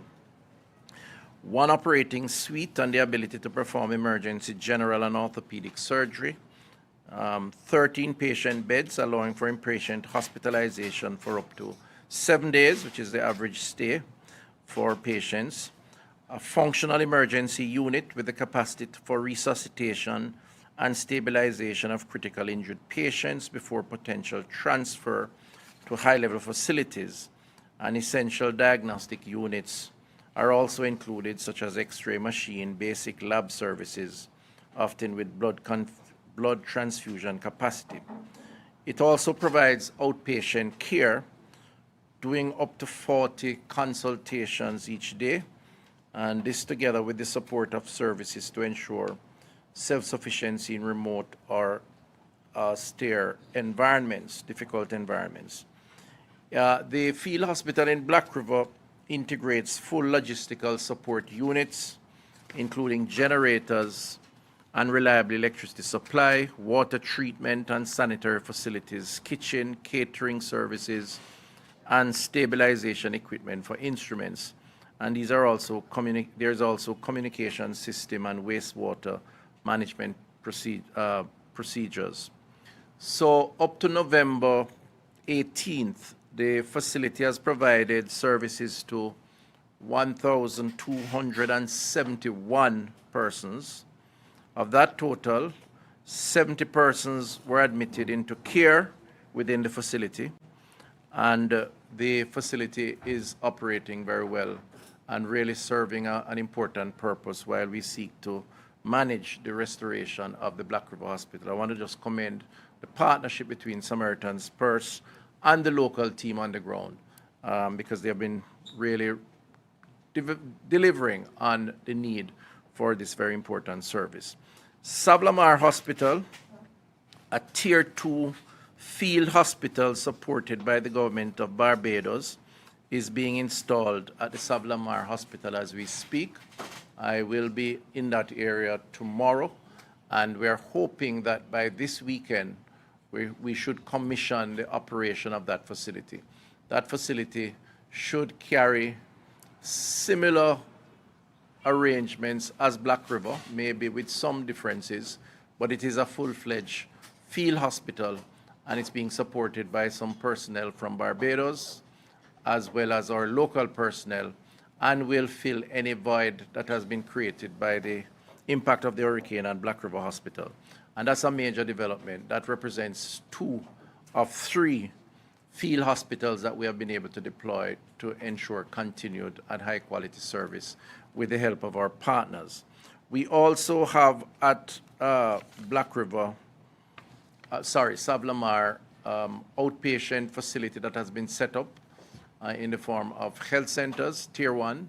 One operating suite and the ability to perform emergency general and orthopedic surgery. 13 patient beds allowing for inpatient hospitalization for up to 7 days, which is the average stay for patients. A functional emergency unit with the capacity for resuscitation and stabilization of critical injured patients before potential transfer to high-level facilities. And essential diagnostic units are also included, such as X-ray machine, basic lab services, often with blood transfusion capacity. It also provides outpatient care, doing up to 40 consultations each day, and this together with the support of services to ensure self-sufficiency in remote or austere environments, difficult environments. The field hospital in Black River integrates full logistical support units, including generators and reliable electricity supply, water treatment and sanitary facilities, kitchen, catering services, and stabilization equipment for instruments. And these are also there's also communication system and wastewater management procedures. So up to November 18th, the facility has provided services to 1,271 persons. Of that total, 70 persons were admitted into care within the facility, and the facility is operating very well and really serving an important purpose while we seek to manage the restoration of the Black River Hospital. I want to just commend the partnership between Samaritan's Purse and the local team on the ground, because they have been really delivering on the need for this very important service. Savlamar Hospital, a Tier 2 field hospital supported by the government of Barbados, is being installed at the Savlamar Hospital as we speak. I will be in that area tomorrow, and we're hoping that by this weekend we should commission the operation of that facility. That facility should carry similar arrangements as Black River, maybe with some differences, but it is a full-fledged field hospital, and it's being supported by some personnel from Barbados, as well as our local personnel, and will fill any void that has been created by the impact of the hurricane on Black River Hospital. And that's a major development. That represents 2 of 3 field hospitals that we have been able to deploy to ensure continued and high quality service with the help of our partners. We also have at Black River, Savlamar, outpatient facility that has been set up in the form of health centers, Tier 1,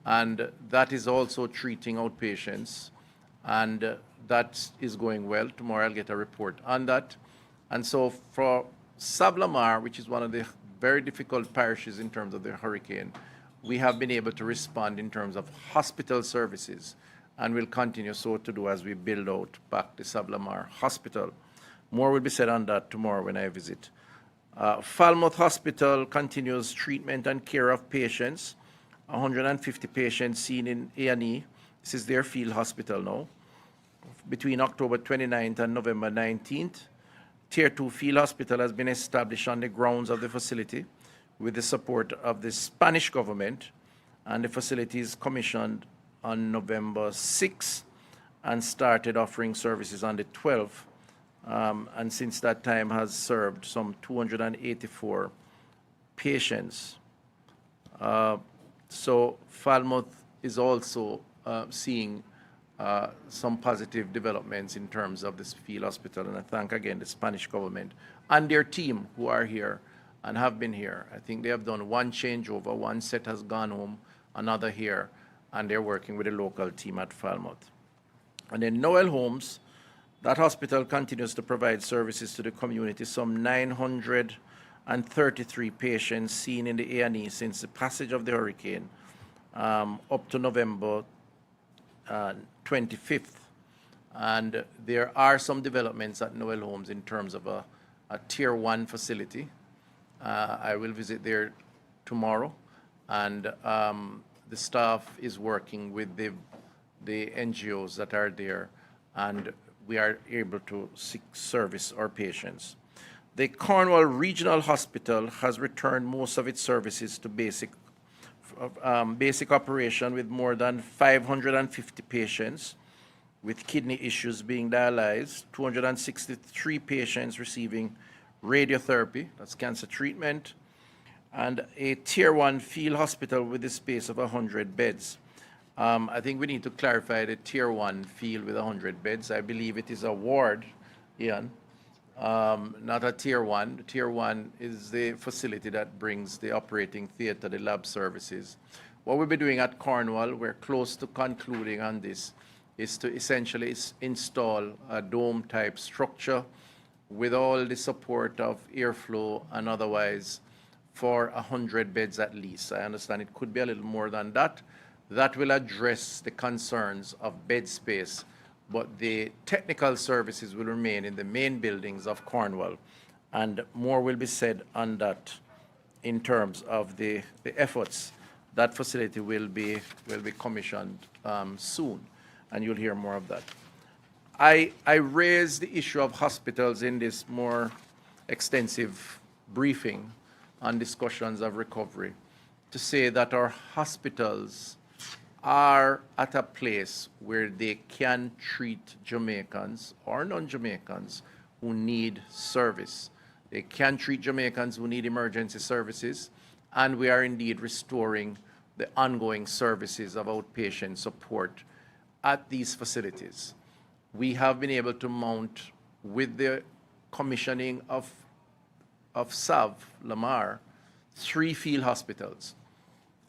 and that is also treating outpatients, and that is going well. Tomorrow I'll get a report on that. And so for Savlamar, which is one of the very difficult parishes in terms of the hurricane, we have been able to respond in terms of hospital services, and will continue so to do as we build out back the Savlamar Hospital. More will be said on that tomorrow when I visit. Falmouth Hospital continues treatment and care of patients. 150 patients seen in A&E. This is their field hospital now. Between October 29th and November 19th, Tier 2 field hospital has been established on the grounds of the facility with the support of the Spanish government, and the facility is commissioned on November 6th and started offering services on the 12th, and since that time has served some 284 patients. So Falmouth is also seeing some positive developments in terms of this field hospital, and I thank again the Spanish government and their team who are here and have been here. I think they have done 1 changeover, 1 set has gone home, another here, and they're working with the local team at Falmouth. And then Noel Homes, that hospital continues to provide services to the community. Some 933 patients seen in the A&E since the passage of the hurricane up to November 25th. And there are some developments at Noel Homes in terms of a Tier 1 facility. I will visit there tomorrow, and the staff is working with the NGOs that are there, and we are able to service our patients. The Cornwall Regional Hospital has returned most of its services to basic operation, with more than 550 patients with kidney issues being dialyzed, 263 patients receiving radiotherapy, that's cancer treatment, and a Tier 1 field hospital with a space of 100 beds. I think we need to clarify the Tier 1 field with 100 beds. I believe it is a ward, Ian, not a Tier 1. Tier 1 is the facility that brings the operating theater, the lab services. What we'll be doing at Cornwall, we're close to concluding on this, is to essentially install a dome-type structure with all the support of airflow and otherwise for 100 beds at least. I understand it could be a little more than that. That will address the concerns of bed space, but the technical services will remain in the main buildings of Cornwall, and more will be said on that in terms of the efforts. That facility will be commissioned soon, and you'll hear more of that. I raised the issue of hospitals in this more extensive briefing on discussions of recovery to say that our hospitals are at a place where they can treat Jamaicans or non-Jamaicans who need service. They can treat Jamaicans who need emergency services, and we are indeed restoring the ongoing services of outpatient support at these facilities. We have been able to mount, with the commissioning of Lamar, 3 field hospitals.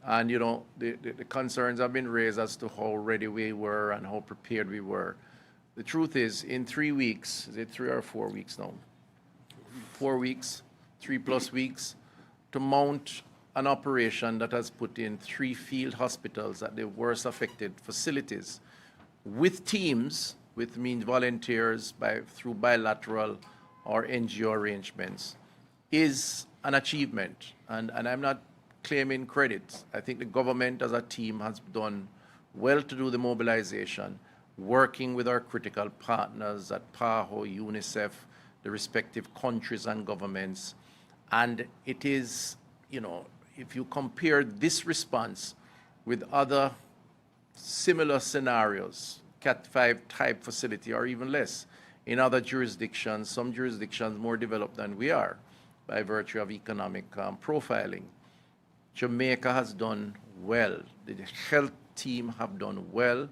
And, you know, the concerns have been raised as to how ready we were and how prepared we were. The truth is, in 3 weeks, is it 3 or 4 weeks now? 4 weeks, 3+ weeks, to mount an operation that has put in 3 field hospitals at the worst affected facilities, with teams, with means volunteers, through bilateral or NGO arrangements, is an achievement. And I'm not claiming credit. I think the government as a team has done well to do the mobilization, working with our critical partners at PAHO, UNICEF, the respective countries and governments. And it is, you know, if you compare this response with other similar scenarios Cat 5 type facility or even less. In other jurisdictions, some jurisdictions more developed than we are by virtue of economic profiling. Jamaica has done well. The health team have done well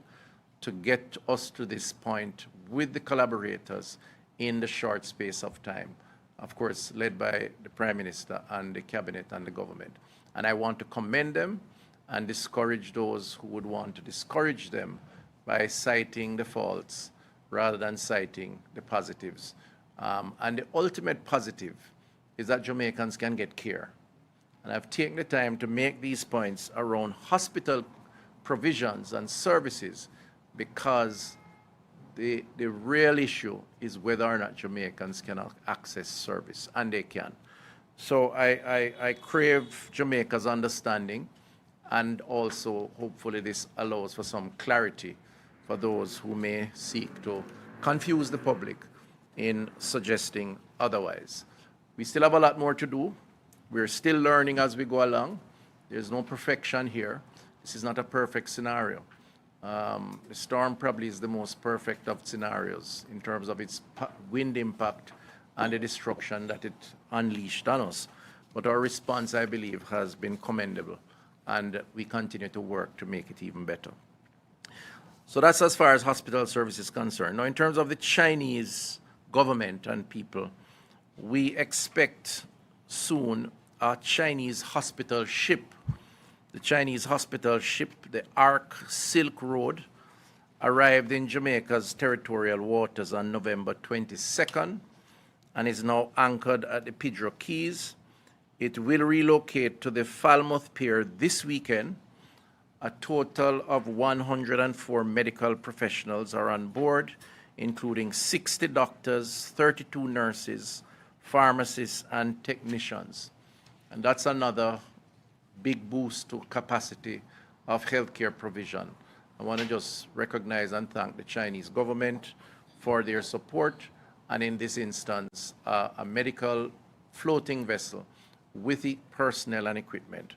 to get us to this point with the collaborators in the short space of time, of course, led by the Prime Minister and the Cabinet and the government. And I want to commend them and discourage those who would want to discourage them by citing the faults rather than citing the positives. And the ultimate positive is that Jamaicans can get care. And I've taken the time to make these points around hospital provisions and services because the real issue is whether or not Jamaicans can access service, and they can. So I crave Jamaica's understanding, and also hopefully this allows for some clarity for those who may seek to confuse the public in suggesting otherwise. We still have a lot more to do. We're still learning as we go along. There's no perfection here. This is not a perfect scenario. The storm probably is the most perfect of scenarios in terms of its wind impact and the destruction that it unleashed on us. But our response, I believe, has been commendable, and we continue to work to make it even better. So that's as far as hospital service is concerned. Now, in terms of the Chinese government and people, we expect soon a Chinese hospital ship. The Chinese hospital ship, the Ark Silk Road, arrived in Jamaica's territorial waters on November 22nd and is now anchored at the Pedro Keys. It will relocate to the Falmouth Pier this weekend. A total of 104 medical professionals are on board, including 60 doctors, 32 nurses, pharmacists, and technicians. And that's another big boost to capacity of healthcare provision. I want to just recognize and thank the Chinese government for their support, and in this instance, a medical floating vessel with the personnel and equipment.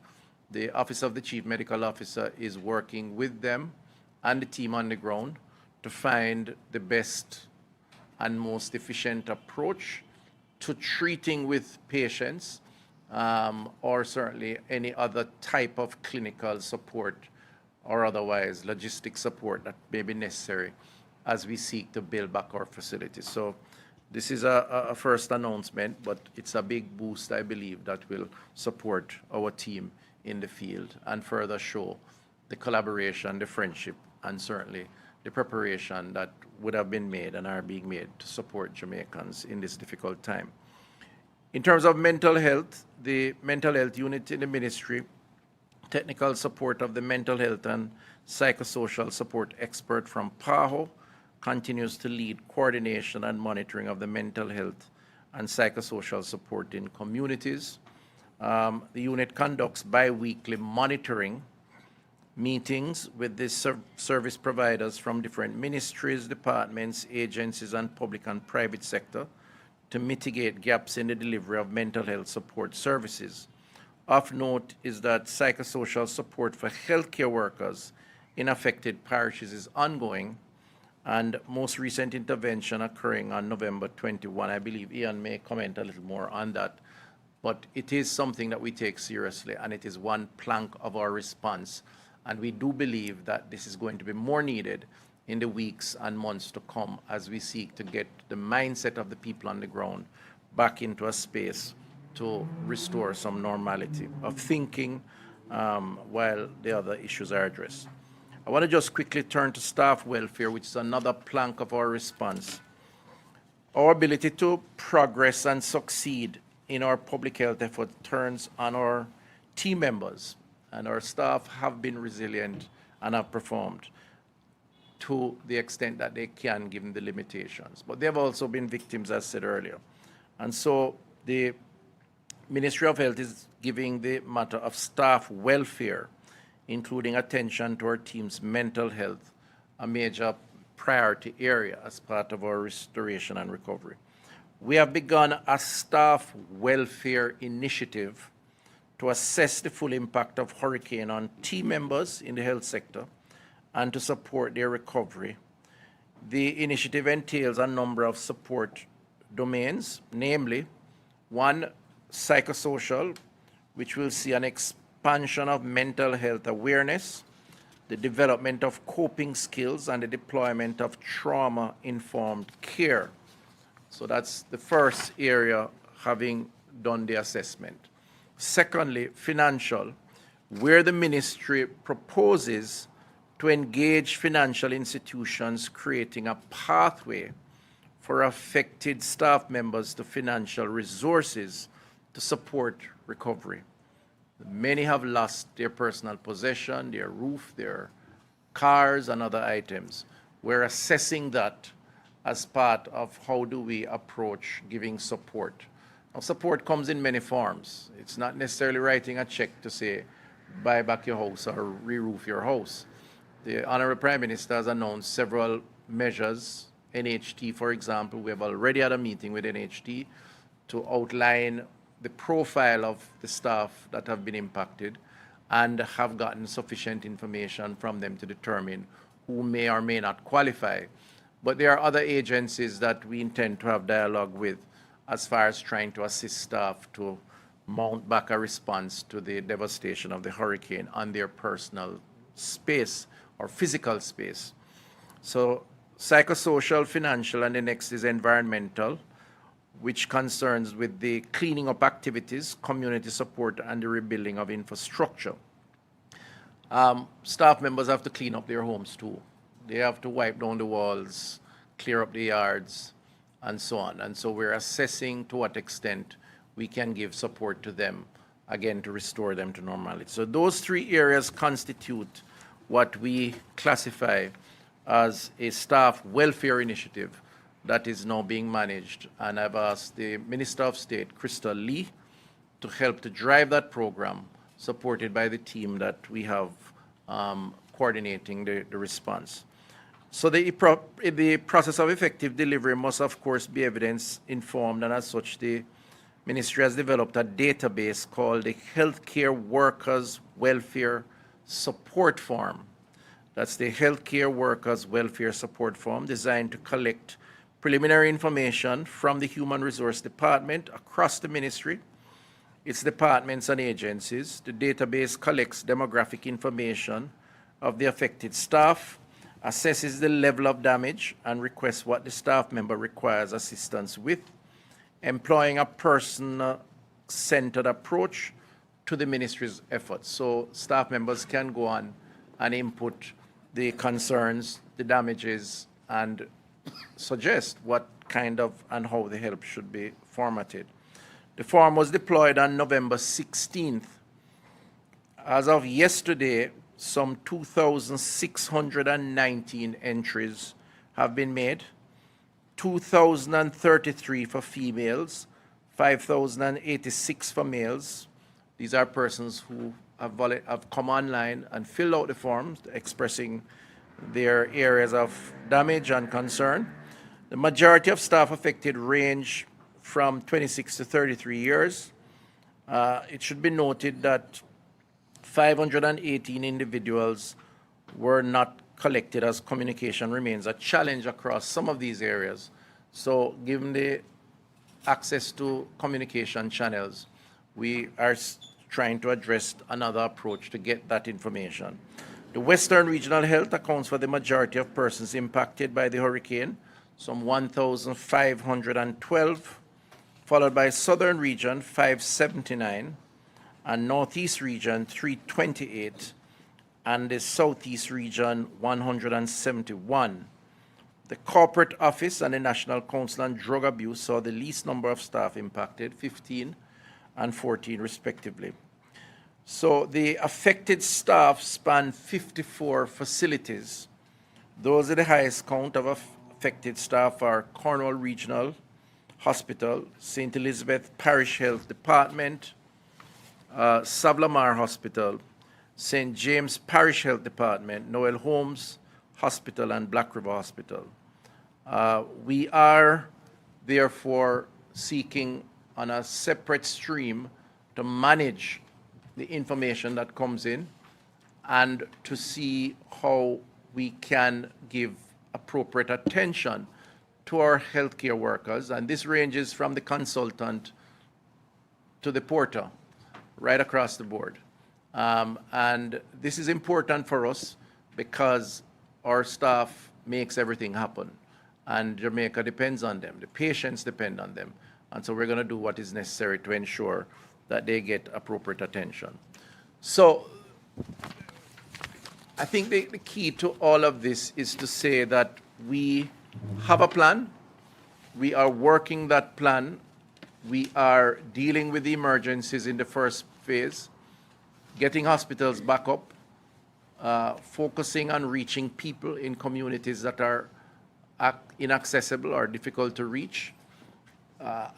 The Office of the Chief Medical Officer is working with them and the team on the ground to find the best and most efficient approach to treating with patients, or certainly any other type of clinical support or otherwise logistic support that may be necessary as we seek to build back our facilities. So this is a first announcement, but it's a big boost, I believe, that will support our team in the field and further show the collaboration, the friendship, and certainly the preparation that would have been made and are being made to support Jamaicans in this difficult time. In terms of mental health, the mental health unit in the ministry, technical support of the mental health and psychosocial support expert from PAHO, continues to lead coordination and monitoring of the mental health and psychosocial support in communities. The unit conducts bi-weekly monitoring meetings with the service providers from different ministries, departments, agencies, and public and private sector to mitigate gaps in the delivery of mental health support services. Of note is that psychosocial support for healthcare workers in affected parishes is ongoing, and most recent intervention occurring on November 21. I believe Ian may comment a little more on that, but it is something that we take seriously, and it is one plank of our response. And we do believe that this is going to be more needed in the weeks and months to come as we seek to get the mindset of the people on the ground back into a space to restore some normality of thinking while the other issues are addressed. I want to just quickly turn to staff welfare, which is another plank of our response. Our ability to progress and succeed in our public health effort turns on our team members, and our staff have been resilient and have performed to the extent that they can, given the limitations. But they have also been victims, as said earlier. And so the Ministry of Health is giving the matter of staff welfare, including attention to our team's mental health, a major priority area as part of our restoration and recovery. We have begun a staff welfare initiative to assess the full impact of hurricane on team members in the health sector and to support their recovery The initiative entails a number of support domains, namely, one, psychosocial, which will see an expansion of mental health awareness, the development of coping skills, and the deployment of trauma-informed care. So that's the first area, having done the assessment. Secondly, financial, where the ministry proposes to engage financial institutions, creating a pathway for affected staff members to financial resources to support recovery. Many have lost their personal possession, their roof, their cars, and other items. We're assessing that as part of how do we approach giving support. Now, support comes in many forms. It's not necessarily writing a check to say, buy back your house or re-roof your house. The Honorable Prime Minister has announced several measures. NHT, for example, we have already had a meeting with NHT to outline the profile of the staff that have been impacted and have gotten sufficient information from them to determine who may or may not qualify. But there are other agencies that we intend to have dialogue with as far as trying to assist staff to mount back a response to the devastation of the hurricane on their personal space or physical space. So psychosocial, financial, and the next is environmental, which concerns with the cleaning up activities, community support, and the rebuilding of infrastructure. Staff members have to clean up their homes too. They have to wipe down the walls, clear up the yards, and so on. And so we're assessing to what extent we can give support to them, again, to restore them to normality. So those three areas constitute what we classify as a staff welfare initiative that is now being managed. And I've asked the Minister of State, Crystal Lee, to help to drive that program, supported by the team that we have coordinating the response. So the process of effective delivery must, of course, be evidence-informed, and as such, the Ministry has developed a database called the Healthcare Workers Welfare Support Form. That's the Healthcare Workers Welfare Support Form, designed to collect preliminary information from the Human Resource Department across the ministry, its departments and agencies. The database collects demographic information of the affected staff, assesses the level of damage, and requests what the staff member requires assistance with, employing a person-centered approach to the ministry's efforts. So staff members can go on and input the concerns, the damages, and suggest what kind of and how the help should be formatted. The form was deployed on November 16th. As of yesterday, some 2,619 entries have been made, 2,033 for females, 5,086 for males. These are persons who have come online and filled out the forms expressing their areas of damage and concern. The majority of staff affected range from 26 to 33 years. It should be noted that 518 individuals were not collected, as communication remains a challenge across some of these areas. So given the access to communication channels, we are trying to address another approach to get that information. The Western Regional Health accounts for the majority of persons impacted by the hurricane, some 1,512, followed by Southern Region, 579, and Northeast Region, 328, and the Southeast Region, 171. The Corporate Office and the National Council on Drug Abuse saw the least number of staff impacted, 15 and 14 respectively. So the affected staff span 54 facilities. Those are the highest count of affected staff are Cornwall Regional Hospital, St. Elizabeth Parish Health Department, Savlamar Hospital, St. James Parish Health Department, Noel Holmes Hospital, and Black River Hospital. We are therefore seeking on a separate stream to manage the information that comes in and to see how we can give appropriate attention to our healthcare workers, and this ranges from the consultant to the porter, right across the board. And this is important for us because our staff makes everything happen, and Jamaica depends on them. The patients depend on them. And so we're going to do what is necessary to ensure that they get appropriate attention. So I think the key to all of this is to say that we have a plan. We are working that plan. We are dealing with the emergencies in the first phase, getting hospitals back up, focusing on reaching people in communities that are inaccessible or difficult to reach,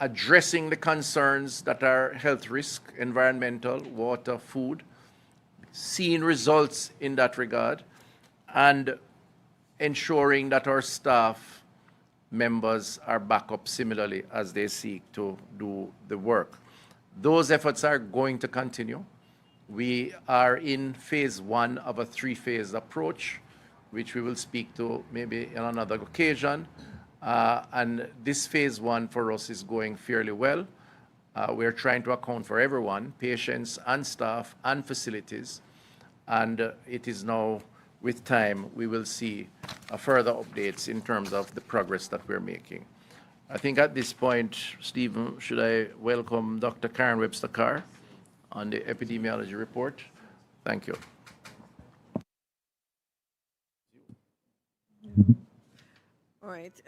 addressing the concerns that are health risk, environmental, water, food, seeing results in that regard, and ensuring that our staff members are back up similarly as they seek to do the work. Those efforts are going to continue. We are in phase one of a three-phase approach, which we will speak to maybe on another occasion. And this phase one for us is going fairly well. We're trying to account for everyone, patients and staff and facilities. And it is now, with time, we will see further updates in terms of the progress that we're making. I think at this point, Stephen, should I welcome Dr. Karen Webster-Carr on the epidemiology report? Thank you. All right.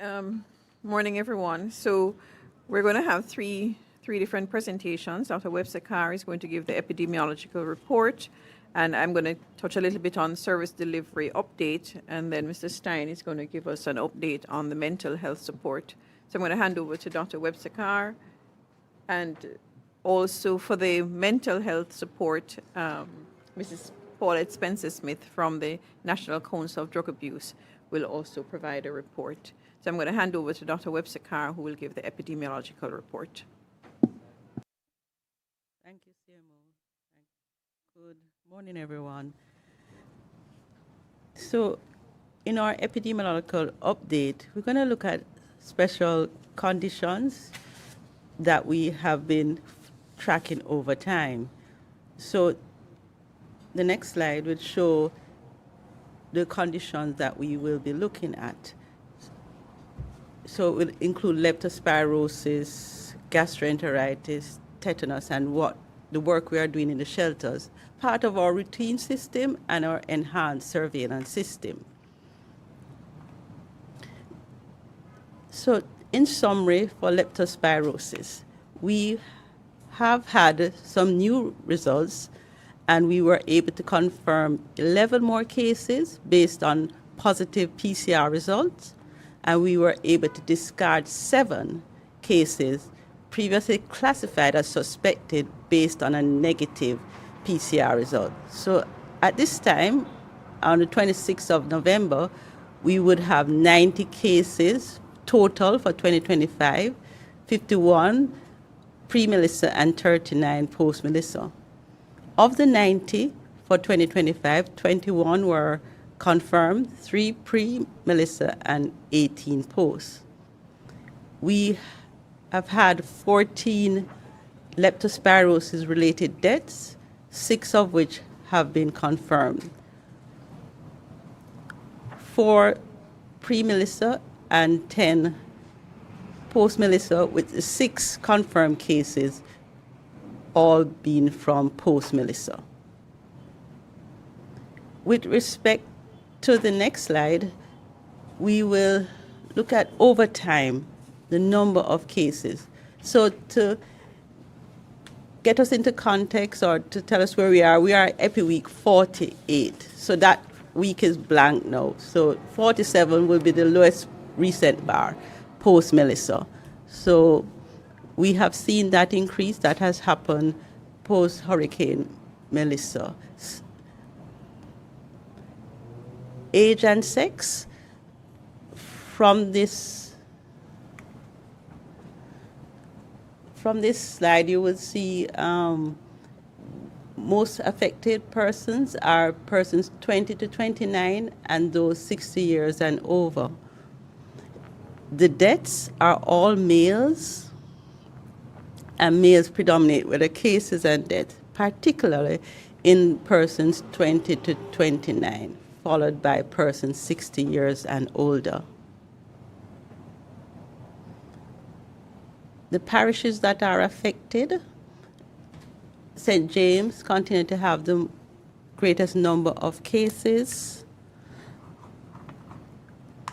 Morning, everyone. So we're going to have three different presentations. Dr. Webster-Carr is going to give the epidemiological report, and I'm going to touch a little bit on service delivery update, and then Mr. Stein is going to give us an update on the mental health support. So I'm going to hand over to Dr. Webster-Carr, and also for the mental health support, Mrs. Paulette Spencer-Smith from the National Council of Drug Abuse will also provide a report. So I'm going to hand over to Dr. Webster-Carr, who will give the epidemiological report. Thank you, CMO. Good morning, everyone. So in our epidemiological update, we're going to look at special conditions that we have been tracking over time. So the next slide would show the conditions that we will be looking at. So it will include leptospirosis, gastroenteritis, tetanus, and what the work we are doing in the shelters, part of our routine system and our enhanced surveillance system. So in summary, for leptospirosis, we have had some new results, and we were able to confirm 11 more cases based on positive PCR results, and we were able to discard 7 cases previously classified as suspected based on a negative PCR result. So at this time, on the 26th of November, we would have 90 cases total for 2025, 51 pre-Melissa and 39 post-Melissa. Of the 90 for 2025, 21 were confirmed, 3 pre-Melissa and 18 post. We have had 14 leptospirosis-related deaths, 6 of which have been confirmed. 4 pre-Melissa and 10 post-Melissa, with 6 confirmed cases all being from post-Melissa. With respect to the next slide, we will look at over time the number of cases. So to get us into context or to tell us where we are epi week 48. So that week is blank now. So 47 will be the lowest recent bar post-Melissa. So we have seen that increase that has happened post-Hurricane Melissa. Age and sex, from this slide you will see most affected persons are persons 20 to 29 and those 60 years and over. The deaths are all males, and males predominate with the cases and deaths, particularly in persons 20 to 29, followed by persons 60 years and older. The parishes that are affected, St. James continue to have the greatest number of cases.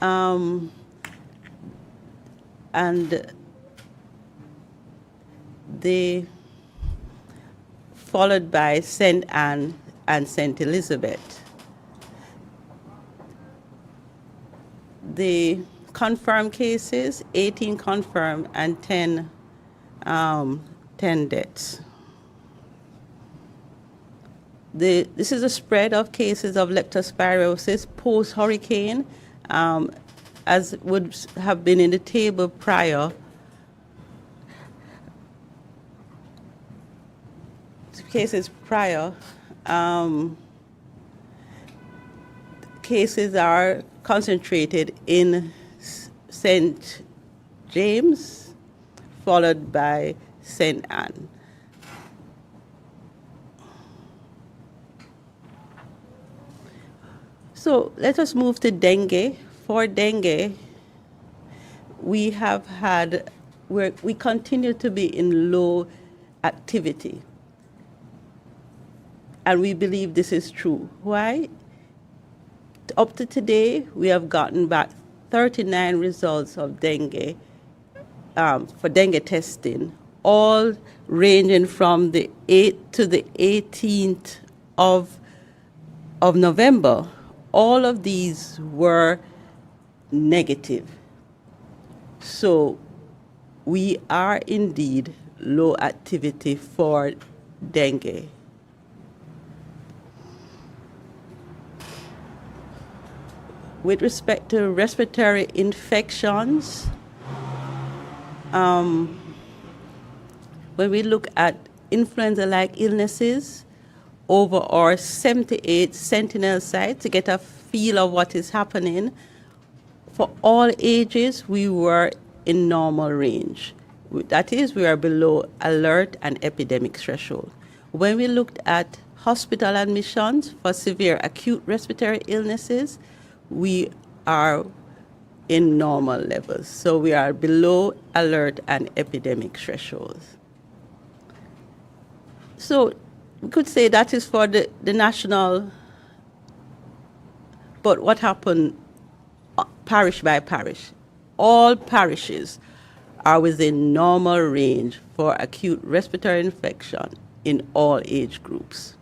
And they followed by St. Anne and St. Elizabeth. The confirmed cases, 18 confirmed and 10 deaths. This is a spread of cases of leptospirosis post-hurricane, as would have been in the table prior. Cases prior, cases are concentrated in St. James, followed by St. Anne. So let us move to dengue. For dengue, we have had, we continue to be in low activity. And we believe this is true. Why? Up to today, we have gotten back 39 results of dengue, for dengue testing, all ranging from the 8th to the 18th of November. All of these were negative. So we are indeed low activity for dengue. With respect to respiratory infections, when we look at influenza-like illnesses, over our 78 sentinel sites to get a feel of what is happening, for all ages, we were in normal range. That is, we are below alert and epidemic threshold. When we looked at hospital admissions for severe acute respiratory illnesses, we are in normal levels. So we are below alert and epidemic thresholds. So we could say that is for the national, but what happened parish by parish? All parishes are within normal range for acute respiratory infection in all age groups.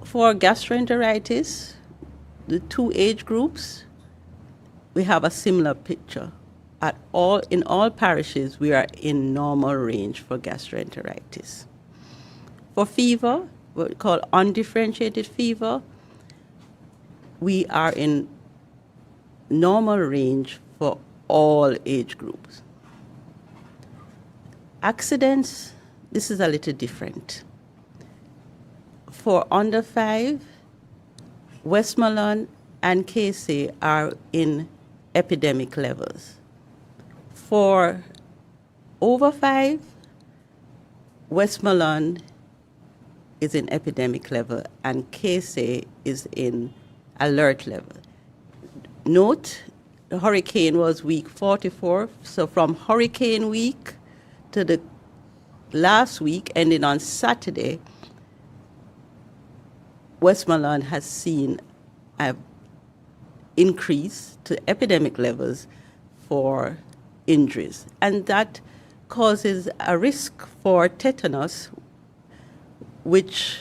For gastroenteritis, the two age groups, we have a similar picture. In all parishes, we are in normal range for gastroenteritis. For fever, what we call undifferentiated fever, we are in normal range for all age groups. Accidents, this is a little different. For under 5, Westmoreland and Casey are in epidemic levels. For over 5, Westmoreland is in epidemic level and Casey is in alert level. Note, the hurricane was week 44, so from hurricane week to the last week, ending on Saturday, Westmoreland has seen an increase to epidemic levels for injuries, and that causes a risk for tetanus, which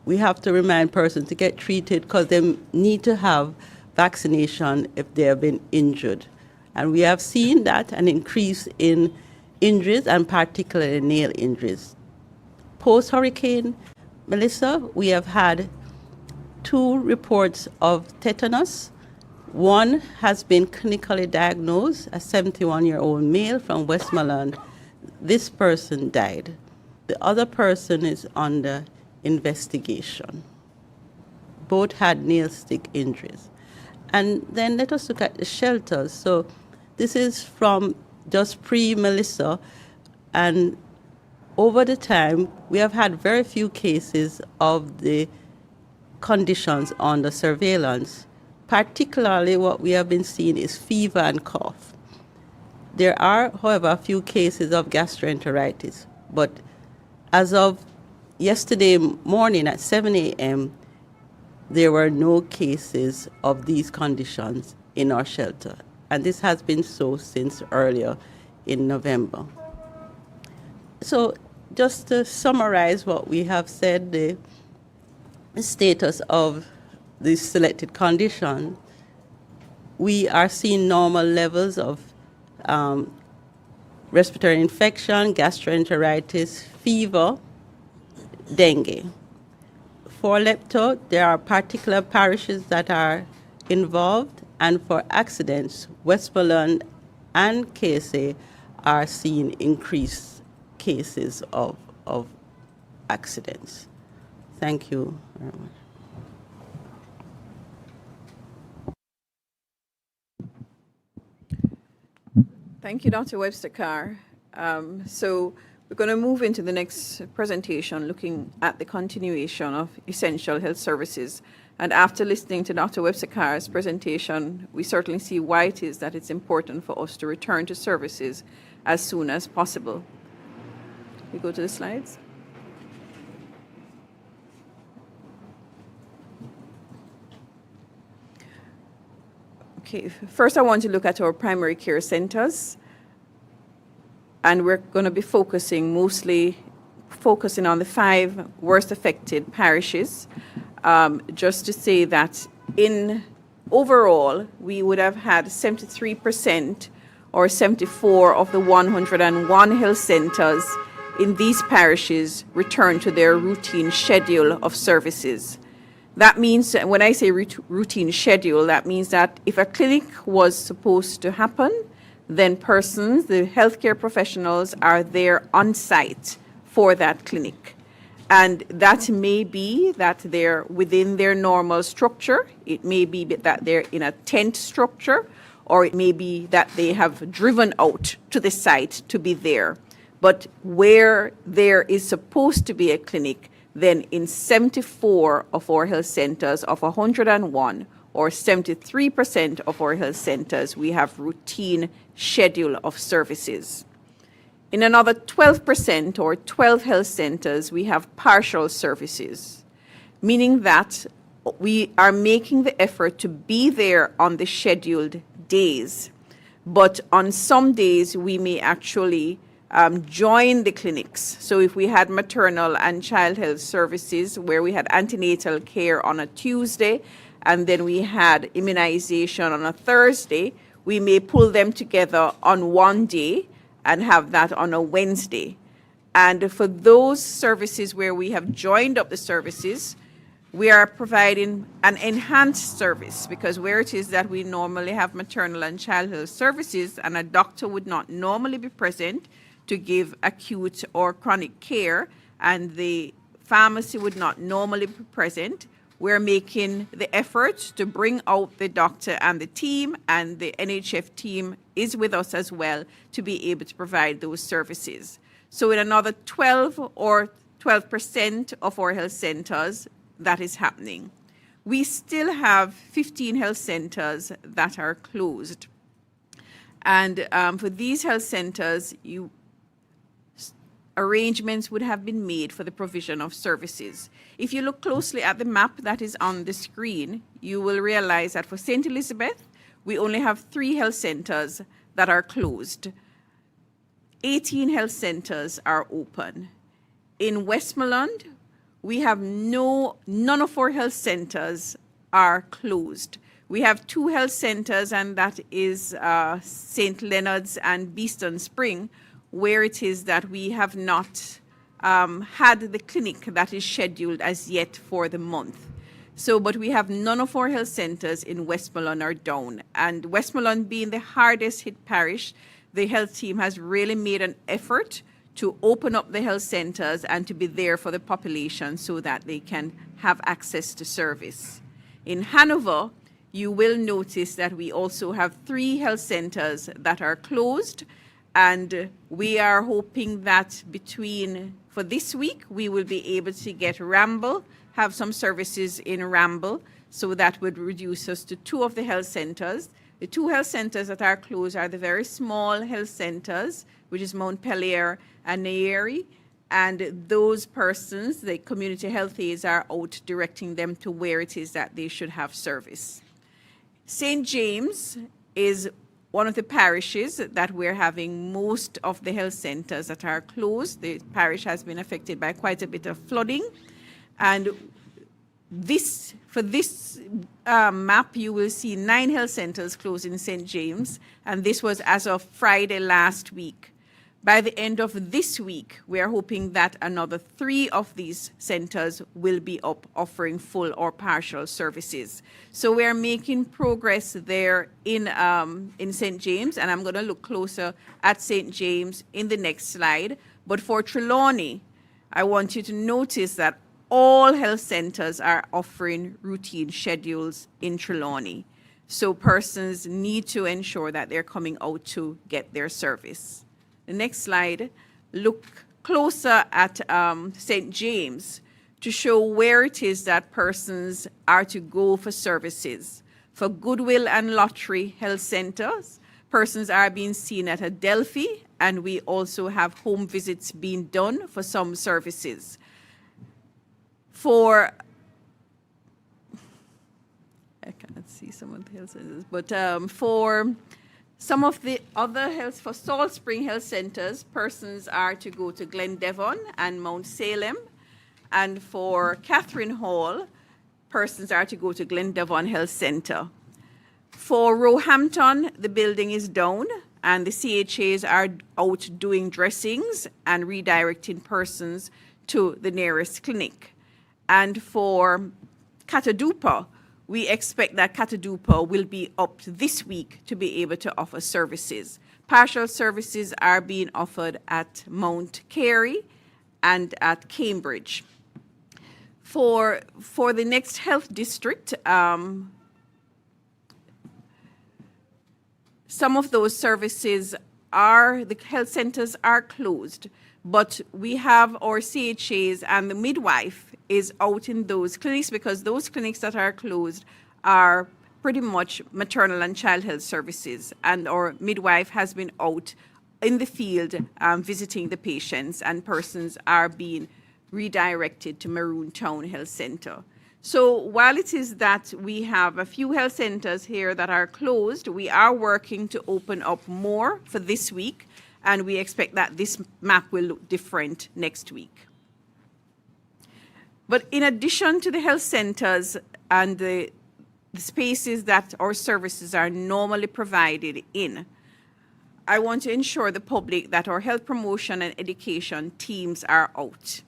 we have to remind persons to get treated because they need to have vaccination if they have been injured. And we have seen that an increase in injuries and particularly nail injuries. Post-hurricane Melissa, we have had 2 reports of tetanus. One has been clinically diagnosed, a 71-year-old male from Westmoreland. This person died. The other person is under investigation. Both had nail stick injuries. And then let us look at the shelters. So this is from just pre-Melissa, and over the time, we have had very few cases of the conditions under surveillance. Particularly what we have been seeing is fever and cough. There are, however, a few cases of gastroenteritis, but as of yesterday morning at 7 a.m., there were no cases of these conditions in our shelter. And this has been so since earlier in November. So just to summarize what we have said, the status of the selected condition, we are seeing normal levels of respiratory infection, gastroenteritis, fever, dengue. For lepto, there are particular parishes that are involved, and for accidents, Westmoreland and KSA are seeing increased cases of accidents. Thank you very much. Thank you, Dr. Webster-Carr. So we're going to move into the next presentation looking at the continuation of essential health services. And after listening to Dr. Webster-Carr's presentation, we certainly see why it is that it's important for us to return to services as soon as possible. We go to the slides. Okay, first I want to look at our primary care centers. And we're going to be mostly focusing on the 5 worst affected parishes. Just to say that in overall, we would have had 73% or 74 of the 101 health centers in these parishes return to their routine schedule of services. That means, when I say routine schedule, that means that if a clinic was supposed to happen, then persons, the healthcare professionals, are there on site for that clinic. And that may be that they're within their normal structure. It may be that they're in a tent structure, or it may be that they have driven out to the site to be there. But where there is supposed to be a clinic, then in 74 of our health centers of 101, or 73% of our health centers, we have routine schedule of services. In another 12% or 12 health centers, we have partial services, meaning that we are making the effort to be there on the scheduled days. But on some days, we may actually join the clinics. So if we had maternal and child health services where we had antenatal care on a Tuesday, and then we had immunization on a Thursday, we may pull them together on one day and have that on a Wednesday. And for those services where we have joined up the services, we are providing an enhanced service, because where it is that we normally have maternal and child health services and a doctor would not normally be present to give acute or chronic care, and the pharmacy would not normally be present, we're making the effort to bring out the doctor and the team, and the NHF team is with us as well to be able to provide those services. So in another 12% of our health centers, that is happening. We still have 15 health centers that are closed. And for these health centers, arrangements would have been made for the provision of services. If you look closely at the map that is on the screen, you will realize that for St. Elizabeth, we only have 3 health centers that are closed. 18 health centers are open. In Westmoreland, we have none of our health centers are closed. We have 2 health centers, and that is St. Leonard's and Beeston Spring, where it is that we have not had the clinic that is scheduled as yet for the month. So, but we have none of our health centers in Westmoreland are down. And Westmoreland being the hardest hit parish, the health team has really made an effort to open up the health centers and to be there for the population so that they can have access to service. In Hanover, you will notice that we also have 3 health centers that are closed, and we are hoping that for this week, we will be able to get Ramble, have some services in Ramble, so that would reduce us to 2 of the health centers. The 2 health centers that are closed are the very small health centers, which is Mount Pelier and Nyeri, and those persons, the community health aides, are out directing them to where it is that they should have service. St. James is one of the parishes that we're having most of the health centers that are closed. The parish has been affected by quite a bit of flooding, and for this map, you will see 9 health centers closed in St. James, and this was as of Friday last week. By the end of this week, we are hoping that another 3 of these centers will be up offering full or partial services. So we are making progress there in St. James, and I'm going to look closer at St. James in the next slide. But for Trelawney, I want you to notice that all health centers are offering routine schedules in Trelawney. So persons need to ensure that they're coming out to get their service. The next slide, look closer at St. James to show where it is that persons are to go for services. For Goodwill and Lottery Health Centers, persons are being seen at Adelphi, and we also have home visits being done for some services. I cannot see some of the health centers, but for some of the other for Salt Spring Health Centers, persons are to go to Glen Devon and Mount Salem. And for Catherine Hall, persons are to go to Glen Devon Health Center. For Roehampton, the building is down, and the CHAs are out doing dressings and redirecting persons to the nearest clinic. And for Catadupa, we expect that Catadupa will be up this week to be able to offer services. Partial services are being offered at Mount Carey and at Cambridge. For the next health district, some of those services the health centers are closed, but we have our CHAs, and the midwife is out in those clinics, because those clinics that are closed are pretty much maternal and child health services, and our midwife has been out in the field visiting the patients, and persons are being redirected to Maroon Town Health Center. So while it is that we have a few health centers here that are closed, we are working to open up more for this week, and we expect that this map will look different next week. But in addition to the health centers and the spaces that our services are normally provided in, I want to ensure the public that our health promotion and education teams are out.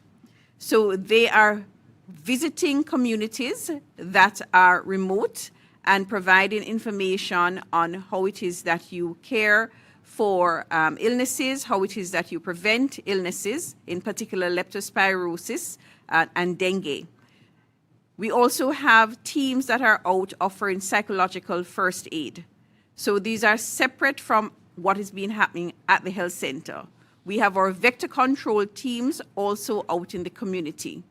So they are visiting communities that are remote and providing information on how it is that you care for illnesses, how it is that you prevent illnesses, in particular leptospirosis and dengue. We also have teams that are out offering psychological first aid. So these are separate from what is being happening at the health center. We have our vector control teams also out in the community.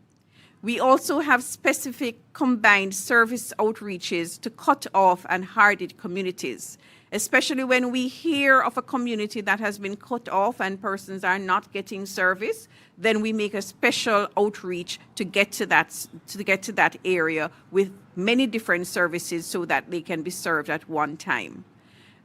We also have specific combined service outreaches to cut off and hard-hit communities, especially when we hear of a community that has been cut off and persons are not getting service. Then we make a special outreach to get to that area with many different services so that they can be served at one time.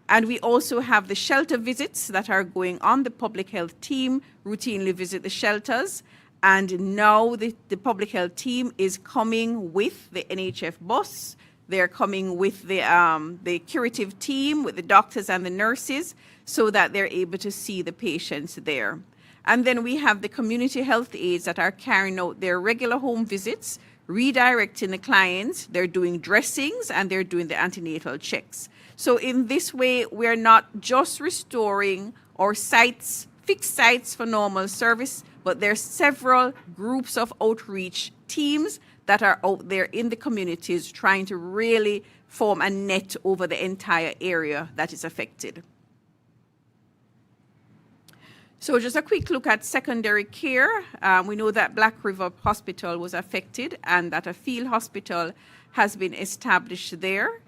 And we also have the shelter visits that are going on. The public health team routinely visit the shelters. And now the public health team is coming with the NHF bus. They're coming with the curative team, with the doctors and the nurses, so that they're able to see the patients there. And then we have the community health aides that are carrying out their regular home visits, redirecting the clients. They're doing dressings and they're doing the antenatal checks. So in this way, we're not just restoring our sites fixed sites for normal service, but there are several groups of outreach teams that are out there in the communities trying to really form a net over the entire area that is affected. So just a quick look at secondary care. We know that Black River Hospital was affected and that a field hospital has been established there.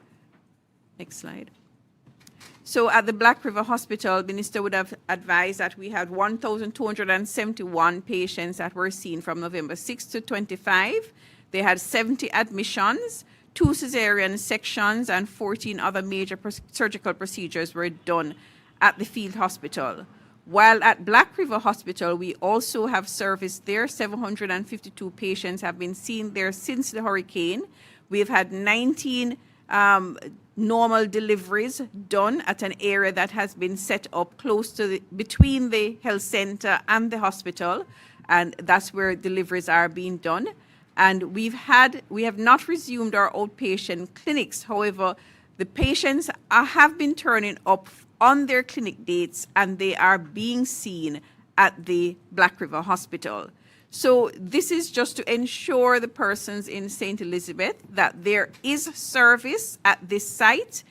Next slide. So at the Black River Hospital, Minister would have advised that we had 1,271 patients that were seen from November 6 to 25. They had 70 admissions, 2 cesarean sections, and 14 other major surgical procedures were done at the field hospital. While at Black River Hospital, we also have serviced there. 752 patients have been seen there since the hurricane. We've had 19 normal deliveries done at an area that has been set up close to between the health center and the hospital, and that's where deliveries are being done. And we have not resumed our outpatient clinics. However, the patients have been turning up on their clinic dates, and they are being seen at the Black River Hospital. So this is just to ensure the persons in St. Elizabeth that there is service at this site.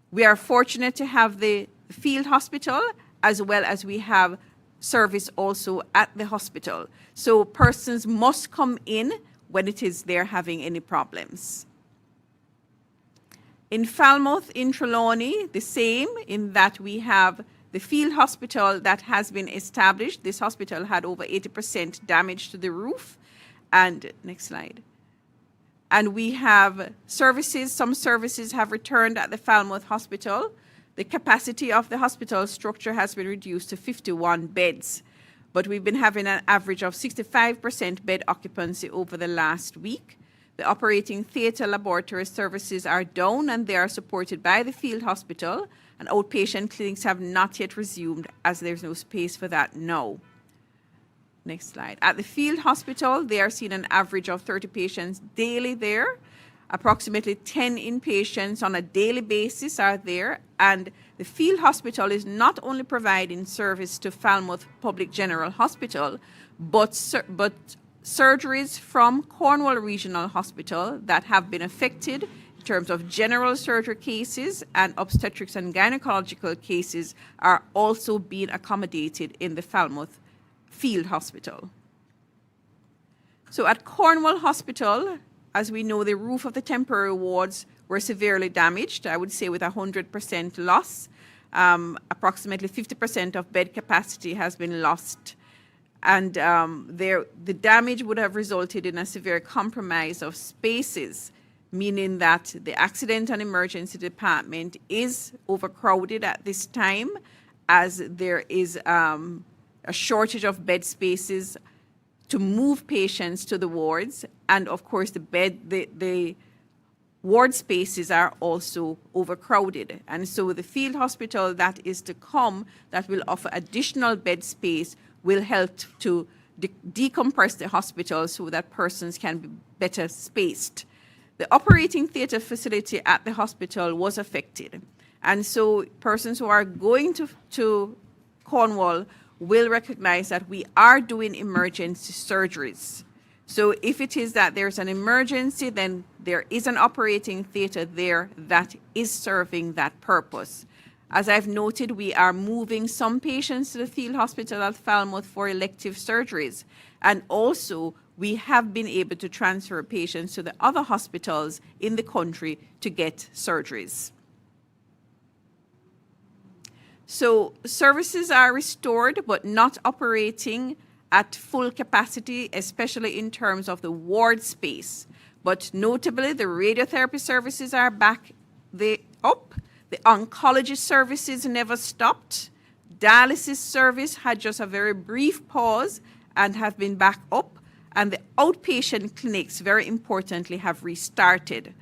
We are fortunate to have the field hospital as well as we have service also at the hospital. So persons must come in when it is they're having any problems. In Falmouth, in Trelawney, the same, in that we have the field hospital that has been established. This hospital had over 80% damage to the roof. And next slide. And we have services, some services have returned at the Falmouth Hospital. The capacity of the hospital structure has been reduced to 51 beds. But we've been having an average of 65% bed occupancy over the last week. The operating theatre laboratory services are down and they are supported by the field hospital, and outpatient clinics have not yet resumed as there's no space for that now. Next slide. At the field hospital, they are seeing an average of 30 patients daily there. Approximately 10 inpatients on a daily basis are there, and the field hospital is not only providing service to Falmouth Public General Hospital, but surgeries from Cornwall Regional Hospital that have been affected in terms of general surgery cases and obstetrics and gynecological cases are also being accommodated in the Falmouth Field Hospital. So at Cornwall Hospital, as we know, the roof of the temporary wards were severely damaged, I would say with 100% loss. Approximately 50% of bed capacity has been lost. And the damage would have resulted in a severe compromise of spaces, meaning that the accident and emergency department is overcrowded at this time, as there is a shortage of bed spaces to move patients to the wards, and of course the ward spaces are also overcrowded. And so the field hospital that is to come, that will offer additional bed space, will help to decompress the hospital so that persons can be better spaced. The operating theatre facility at the hospital was affected. And so persons who are going to Cornwall will recognize that we are doing emergency surgeries. So if it is that there's an emergency, then there is an operating theatre there that is serving that purpose. As I've noted, we are moving some patients to the field hospital at Falmouth for elective surgeries. And also, we have been able to transfer patients to the other hospitals in the country to get surgeries. So services are restored, but not operating at full capacity, especially in terms of the ward space. But notably, the radiotherapy services are back up. The oncology services never stopped. Dialysis service had just a very brief pause and have been back up. And the outpatient clinics, very importantly, have restarted.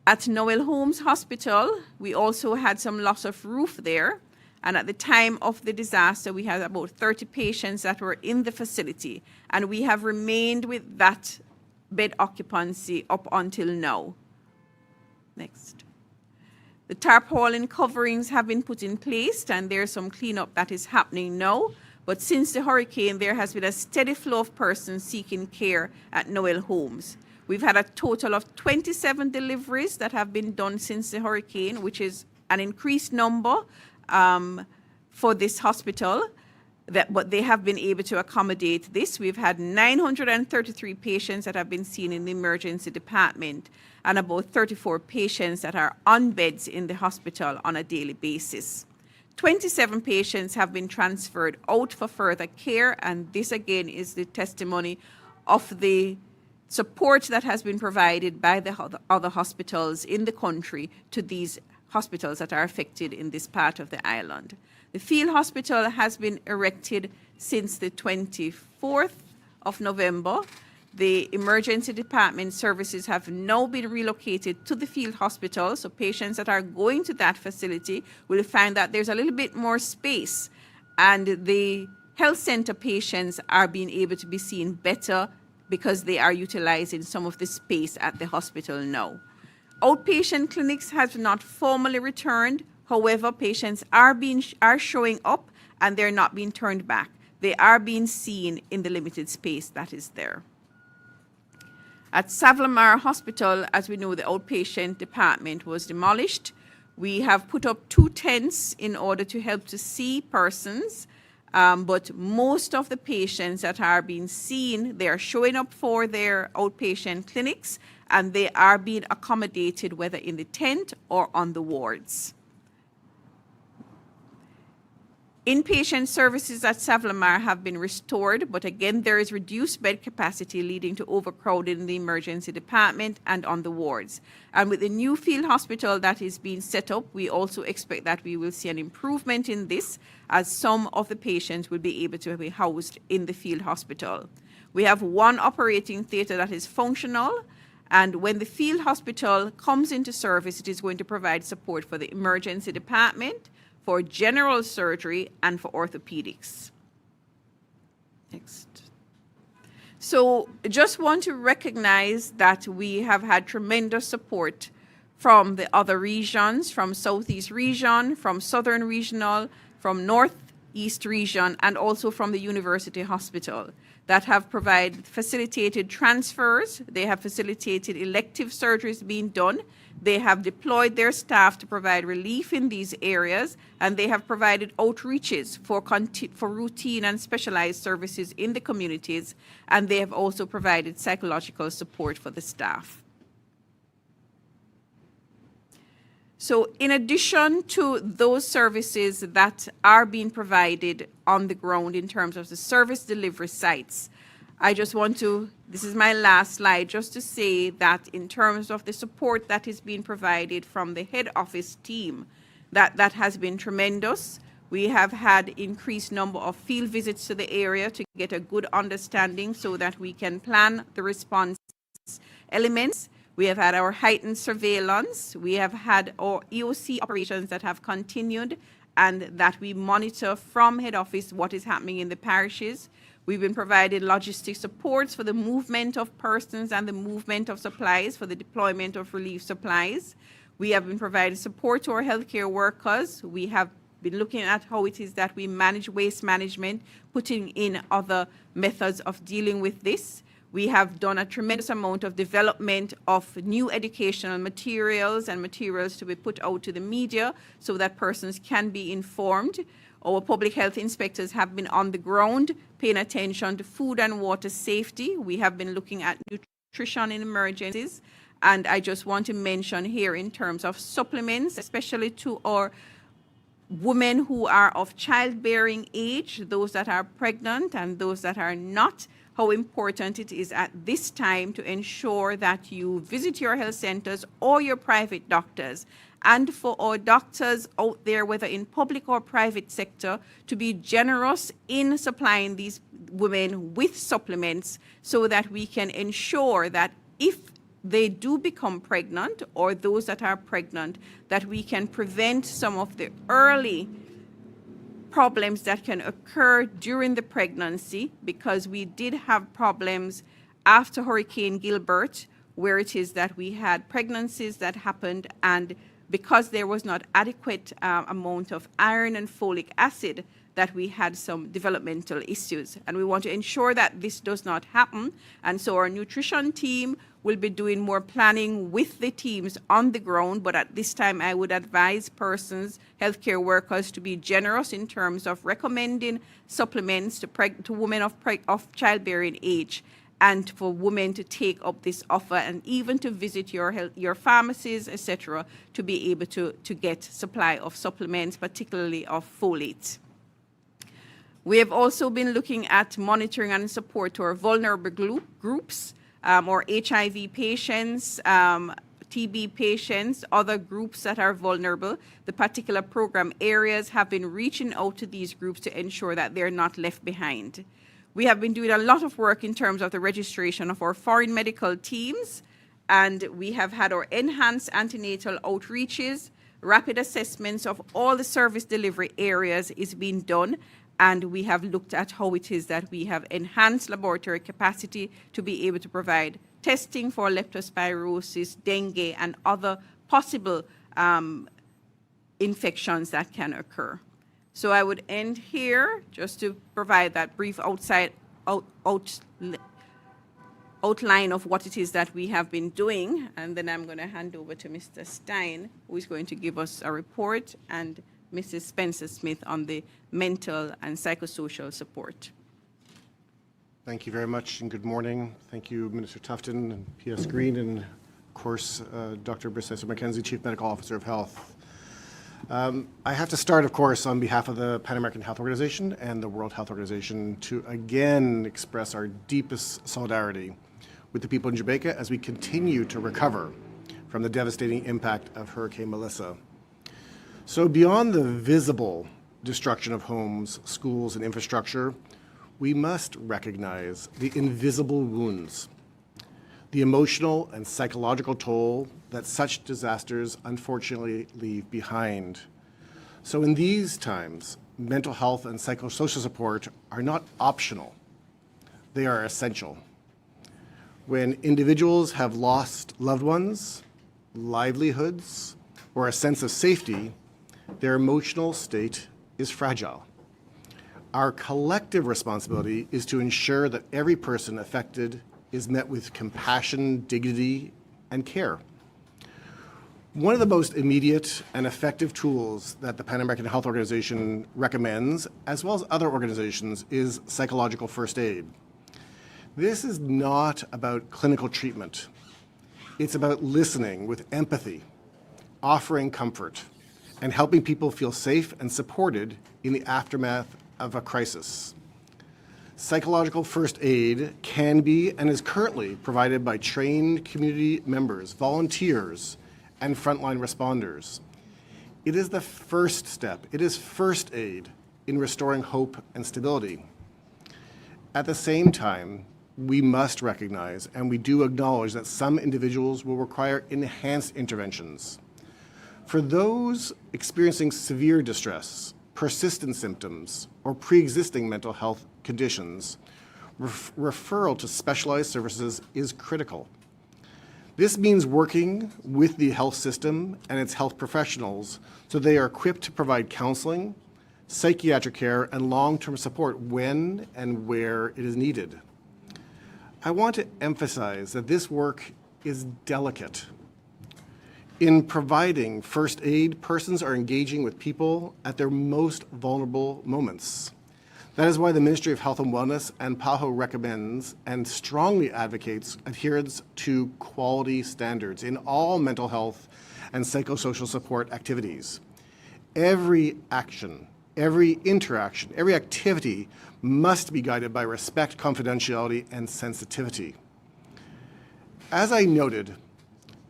At Noel Holmes Hospital, we also had some loss of roof there. And at the time of the disaster, we had about 30 patients that were in the facility. And we have remained with that bed occupancy up until now. Next. The tarpaulin coverings have been put in place, and there's some cleanup that is happening now. But since the hurricane, there has been a steady flow of persons seeking care at Noel Homes. We've had a total of 27 deliveries that have been done since the hurricane, which is an increased number for this hospital. But they have been able to accommodate this. We've had 933 patients that have been seen in the emergency department and about 34 patients that are on beds in the hospital on a daily basis. 27 patients have been transferred out for further care, and this again is the testimony of the support that has been provided by the other hospitals in the country to these hospitals that are affected in this part of the island. The field hospital has been erected since the 24th of November. The emergency department services have now been relocated to the field hospital, so patients that are going to that facility will find that there's a little bit more space, and the health center patients are being able to be seen better because they are utilizing some of the space at the hospital now. Outpatient clinics have not formally returned. However, patients are showing up, and they're not being turned back. They are being seen in the limited space that is there. At Savlamar Hospital, as we know, the outpatient department was demolished. We have put up 2 tents in order to help to see persons, but most of the patients that are being seen, they are showing up for their outpatient clinics, and they are being accommodated whether in the tent or on the wards. Inpatient services at Savlamar have been restored, but again, there is reduced bed capacity leading to overcrowding in the emergency department and on the wards. And with the new field hospital that is being set up, we also expect that we will see an improvement in this, as some of the patients will be able to be housed in the field hospital. We have 1 operating theatre that is functional, and when the field hospital comes into service, it is going to provide support for the emergency department, for general surgery, and for orthopedics. Next. So just want to recognize that we have had tremendous support from the other regions, from Southeast Region, from Southern Regional, from Northeast Region, and also from the University Hospital that have facilitated transfers. They have facilitated elective surgeries being done. They have deployed their staff to provide relief in these areas, and they have provided outreaches for routine and specialized services in the communities, and they have also provided psychological support for the staff. So in addition to those services that are being provided on the ground in terms of the service delivery sites, I just want to, this is my last slide, just to say that in terms of the support that is being provided from the head office team, that has been tremendous. We have had increased number of field visits to the area to get a good understanding so that we can plan the response elements. We have had our heightened surveillance. We have had our EOC operations that have continued, and that we monitor from head office what is happening in the parishes. We've been providing logistic supports for the movement of persons and the movement of supplies, for the deployment of relief supplies. We have been providing support to our healthcare workers. We have been looking at how it is that we manage waste management, putting in other methods of dealing with this. We have done a tremendous amount of development of new educational materials and materials to be put out to the media so that persons can be informed. Our public health inspectors have been on the ground paying attention to food and water safety. We have been looking at nutrition in emergencies. And I just want to mention here in terms of supplements, especially to our women who are of childbearing age, those that are pregnant and those that are not, how important it is at this time to ensure that you visit your health centers or your private doctors. And for our doctors out there, whether in public or private sector, to be generous in supplying these women with supplements so that we can ensure that if they do become pregnant, or those that are pregnant, that we can prevent some of the early problems that can occur during the pregnancy, because we did have problems after Hurricane Gilbert, where it is that we had pregnancies that happened and because there was not adequate amount of iron and folic acid, that we had some developmental issues. And we want to ensure that this does not happen. And so our nutrition team will be doing more planning with the teams on the ground. But at this time, I would advise persons, healthcare workers, to be generous in terms of recommending supplements to women of childbearing age, and for women to take up this offer, and even to visit your pharmacies, etc., to be able to get supply of supplements, particularly of folate. We have also been looking at monitoring and support to our vulnerable groups, or HIV patients, TB patients, other groups that are vulnerable. The particular program areas have been reaching out to these groups to ensure that they're not left behind. We have been doing a lot of work in terms of the registration of our foreign medical teams, and we have had our enhanced antenatal outreaches. Rapid assessments of all the service delivery areas is being done, and we have looked at how it is that we have enhanced laboratory capacity to be able to provide testing for leptospirosis, dengue, and other possible infections that can occur. So I would end here just to provide that brief outline of what it is that we have been doing, and then I'm going to hand over to Mr. Stein, who is going to give us a report, and Mrs. Spencer Smith on the mental and psychosocial support. Thank you very much, and good morning. Thank you, Minister Tufton and P.S. Green, and of course, Dr. Brissessa McKenzie, Chief Medical Officer of Health. I have to start, of course, on behalf of the Pan American Health Organization and the World Health Organization to again express our deepest solidarity with the people in Jamaica as we continue to recover from the devastating impact of Hurricane Melissa. So beyond the visible destruction of homes, schools, and infrastructure, we must recognize the invisible wounds, the emotional and psychological toll that such disasters unfortunately leave behind. So in these times, mental health and psychosocial support are not optional. They are essential. When individuals have lost loved ones, livelihoods, or a sense of safety, their emotional state is fragile. Our collective responsibility is to ensure that every person affected is met with compassion, dignity, and care. One of the most immediate and effective tools that the Pan American Health Organization recommends, as well as other organizations, is psychological first aid. This is not about clinical treatment. It's about listening with empathy, offering comfort, and helping people feel safe and supported in the aftermath of a crisis. Psychological first aid can be and is currently provided by trained community members, volunteers, and frontline responders. It is the first step. It is first aid in restoring hope and stability. At the same time, we must recognize, and we do acknowledge, that some individuals will require enhanced interventions. For those experiencing severe distress, persistent symptoms, or pre-existing mental health conditions, referral to specialized services is critical. This means working with the health system and its health professionals so they are equipped to provide counseling, psychiatric care, and long-term support when and where it is needed. I want to emphasize that this work is delicate. In providing first aid, persons are engaging with people at their most vulnerable moments. That is why the Ministry of Health and Wellness and PAHO recommends and strongly advocates adherence to quality standards in all mental health and psychosocial support activities. Every action, every interaction, every activity must be guided by respect, confidentiality, and sensitivity. As I noted,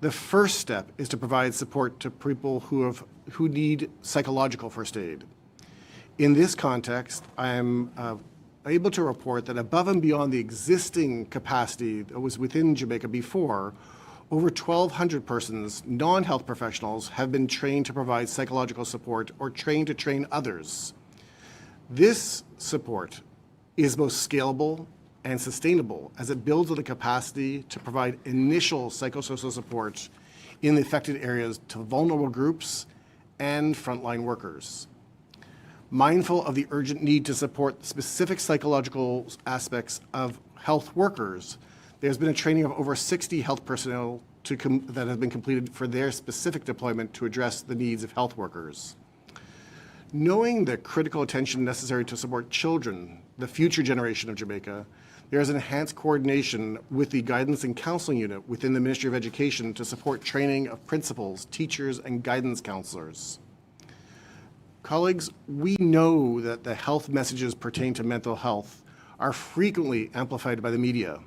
the first step is to provide support to people who need psychological first aid. In this context, I am able to report that above and beyond the existing capacity that was within Jamaica before, over 1,200 persons, non-health professionals, have been trained to provide psychological support or trained to train others. This support is both scalable and sustainable as it builds on the capacity to provide initial psychosocial support in the affected areas to vulnerable groups and frontline workers. Mindful of the urgent need to support specific psychological aspects of health workers, there's been a training of over 60 health personnel that has been completed for their specific deployment to address the needs of health workers. Knowing the critical attention necessary to support children, the future generation of Jamaica, there is enhanced coordination with the Guidance and Counseling Unit within the Ministry of Education to support training of principals, teachers, and guidance counselors. Colleagues, we know that the health messages pertaining to mental health are frequently amplified by the media,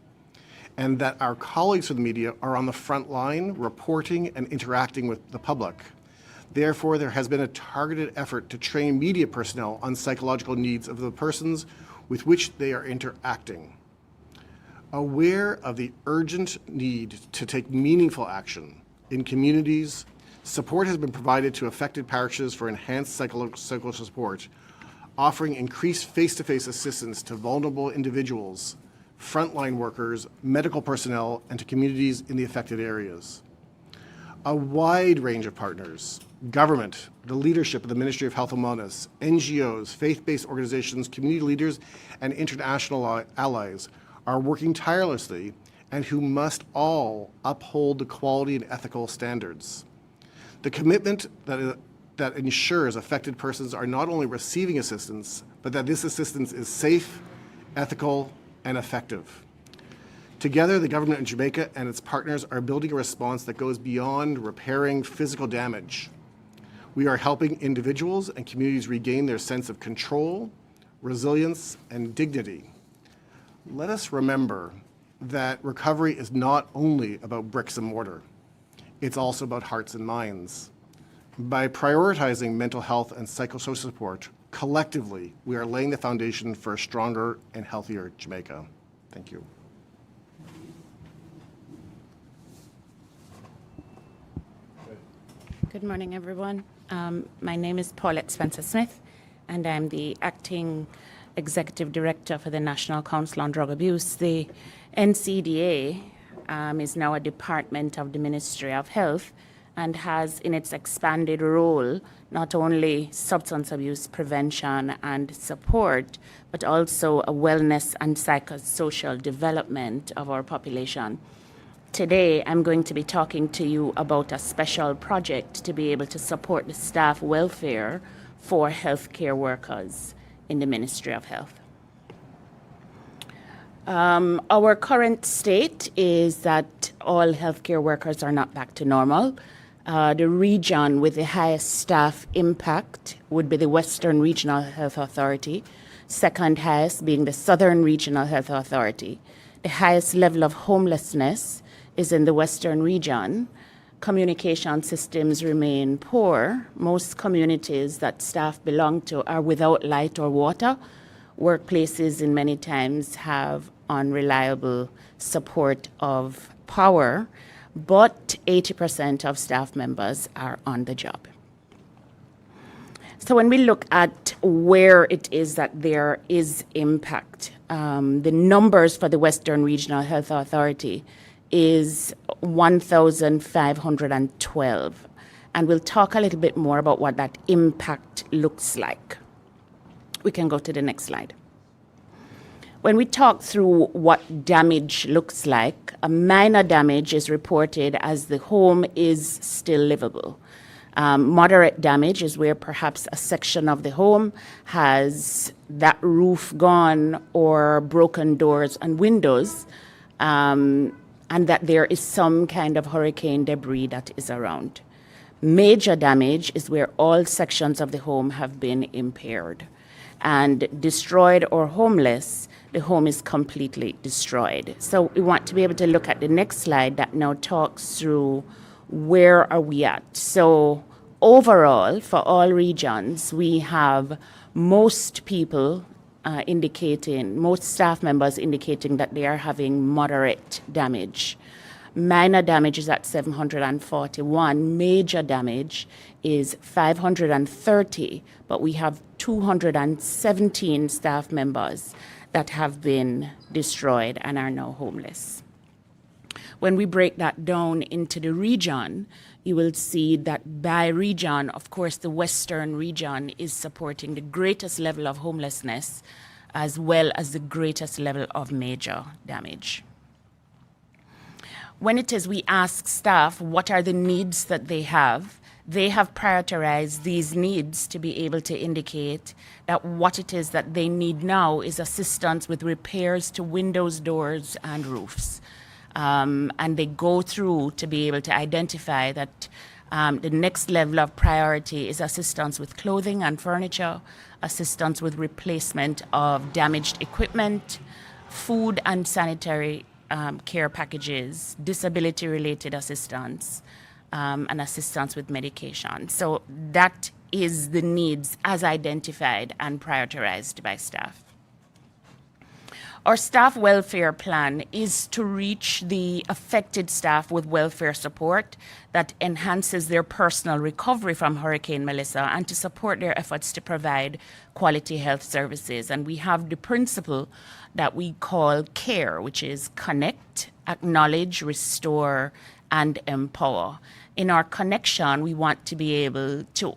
and that our colleagues from the media are on the front line reporting and interacting with the public. Therefore, there has been a targeted effort to train media personnel on psychological needs of the persons with which they are interacting. Aware of the urgent need to take meaningful action in communities, support has been provided to affected parishes for enhanced psychological support, offering increased face-to-face assistance to vulnerable individuals, frontline workers, medical personnel, and to communities in the affected areas. A wide range of partners, government, the leadership of the Ministry of Health and Wellness, NGOs, faith-based organizations, community leaders, and international allies are working tirelessly and who must all uphold the quality and ethical standards. The commitment that ensures affected persons are not only receiving assistance, but that this assistance is safe, ethical, and effective. Together, the government of Jamaica and its partners are building a response that goes beyond repairing physical damage. We are helping individuals and communities regain their sense of control, resilience, and dignity. Let us remember that recovery is not only about bricks and mortar. It's also about hearts and minds. By prioritizing mental health and psychosocial support, collectively, we are laying the foundation for a stronger and healthier Jamaica. Thank you. Good morning, everyone. My name is Paulette Spencer-Smith, and I'm the acting Executive Director for the National Council on Drug Abuse. The NCDA is now a department of the Ministry of Health and has in its expanded role not only substance abuse prevention and support, but also a wellness and psychosocial development of our population. Today, I'm going to be talking to you about a special project to be able to support the staff welfare for healthcare workers in the Ministry of Health. Our current state is that all healthcare workers are not back to normal. The region with the highest staff impact would be the Western Regional Health Authority, second highest being the Southern Regional Health Authority. The highest level of homelessness is in the Western region. Communication systems remain poor. Most communities that staff belong to are without light or water. Workplaces in many times have unreliable support of power, but 80% of staff members are on the job. So when we look at where it is that there is impact, the numbers for the Western Regional Health Authority is 1,512. And we'll talk a little bit more about what that impact looks like. We can go to the next slide. When we talk through what damage looks like, a minor damage is reported as the home is still livable. Moderate damage is where perhaps a section of the home has that roof gone or broken doors and windows, and that there is some kind of hurricane debris that is around. Major damage is where all sections of the home have been impaired. And destroyed or homeless, the home is completely destroyed. So we want to be able to look at the next slide that now talks through where are we at. So overall, for all regions, we have most people most staff members indicating that they are having moderate damage. Minor damage is at 741. Major damage is 530, but we have 217 staff members that have been destroyed and are now homeless. When we break that down into the region, you will see that by region, of course, the western region is supporting the greatest level of homelessness as well as the greatest level of major damage. When it is we ask staff what are the needs that they have prioritized these needs to be able to indicate that what it is that they need now is assistance with repairs to windows, doors, and roofs. And they go through to be able to identify that the next level of priority is assistance with clothing and furniture, assistance with replacement of damaged equipment, food and sanitary care packages, disability-related assistance, and assistance with medication. So that is the needs as identified and prioritized by staff. Our staff welfare plan is to reach the affected staff with welfare support that enhances their personal recovery from Hurricane Melissa and to support their efforts to provide quality health services. And we have the principle that we call CARE, which is connect, acknowledge, restore, and empower. In our connection, we want to be able to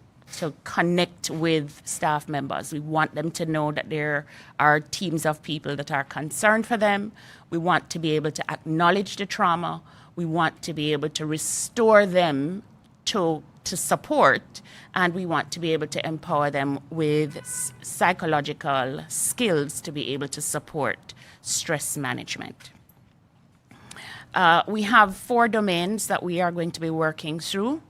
connect with staff members. We want them to know that there are teams of people that are concerned for them. We want to be able to acknowledge the trauma. We want to be able to restore them to support, and we want to be able to empower them with psychological skills to be able to support stress management. We have 4 domains that we are going to be working through.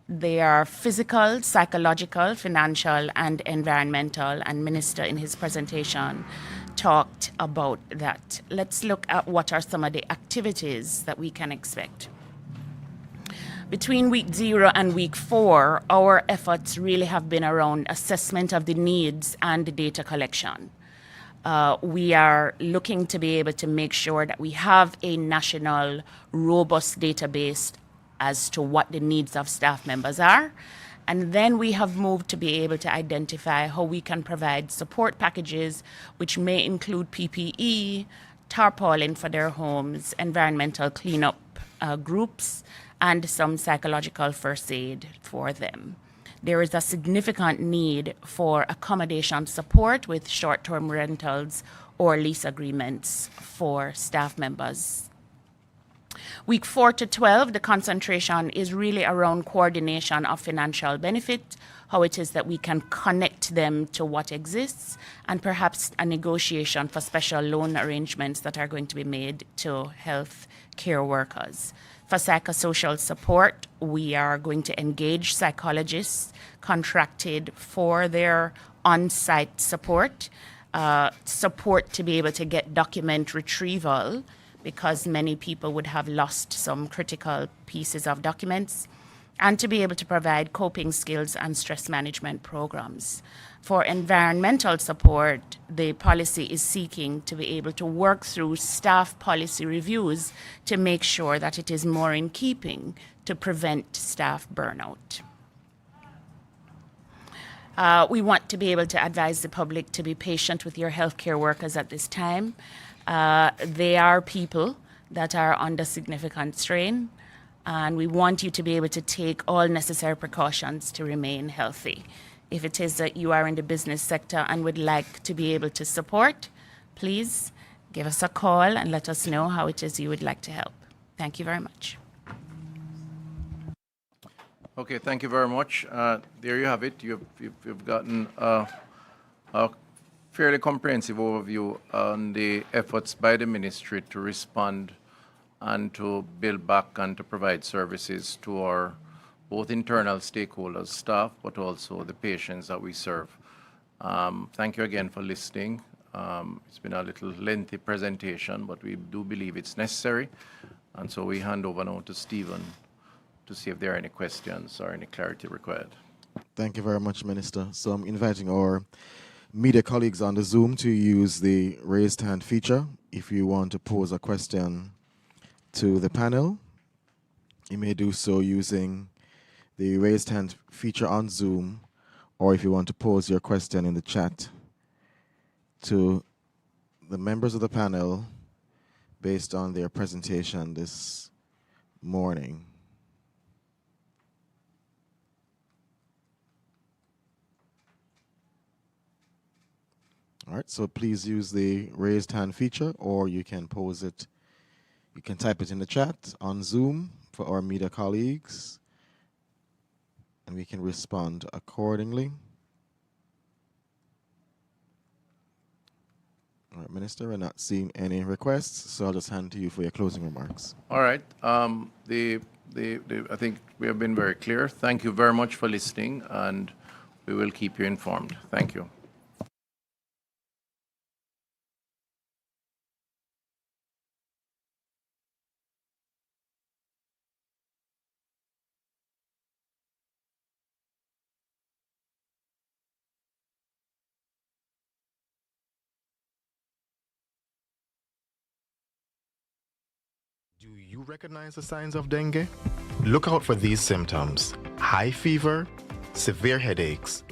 They are physical, psychological, financial, and environmental, and Minister in his presentation talked about that. Let's look at what are some of the activities that we can expect. Between week 0 and week 4, our efforts really have been around assessment of the needs and the data collection. We are looking to be able to make sure that we have a national, robust database as to what the needs of staff members are. And then we have moved to be able to identify how we can provide support packages, which may include PPE, tarpaulin for their homes, environmental cleanup groups, and some psychological first aid for them. There is a significant need for accommodation support with short-term rentals or lease agreements for staff members. Week 4 to 12, the concentration is really around coordination of financial benefit, how it is that we can connect them to what exists, and perhaps a negotiation for special loan arrangements that are going to be made to health care workers. For psychosocial support, we are going to engage psychologists contracted for their on-site support, support to be able to get document retrieval, because many people would have lost some critical pieces of documents, and to be able to provide coping skills and stress management programs. For environmental support, the policy is seeking to be able to work through staff policy reviews to make sure that it is more in keeping to prevent staff burnout. We want to be able to advise the public to be patient with your healthcare workers at this time. They are people that are under significant strain, and we want you to be able to take all necessary precautions to remain healthy. If it is that you are in the business sector and would like to be able to support, please give us a call and let us know how it is you would like to help. Thank you very much. Okay, thank you very much. There you have it. You've gotten a fairly comprehensive overview on the efforts by the ministry to respond and to build back and to provide services to our both internal stakeholders, staff, but also the patients that we serve. Thank you again for listening. It's been a little lengthy presentation, but we do believe it's necessary. And so we hand over now to Stephen to see if there are any questions or any clarity required. Thank you very much, Minister. So I'm inviting our media colleagues on the Zoom to use the raised hand feature. If you want to pose a question to the panel, you may do so using the raised hand feature on Zoom, or if you want to pose your question in the chat to the members of the panel, based on their presentation this morning. All right, so please use the raised hand feature, or you can pose it, you can type it in the chat on Zoom for our media colleagues, and we can respond accordingly. All right, Minister, we're not seeing any requests, so I'll just hand to you for your closing remarks. All right. I think we have been very clear. Thank you very much for listening, and we will keep you informed. Thank you. Do you recognize the signs of dengue? Look out for these symptoms: high fever, severe headaches.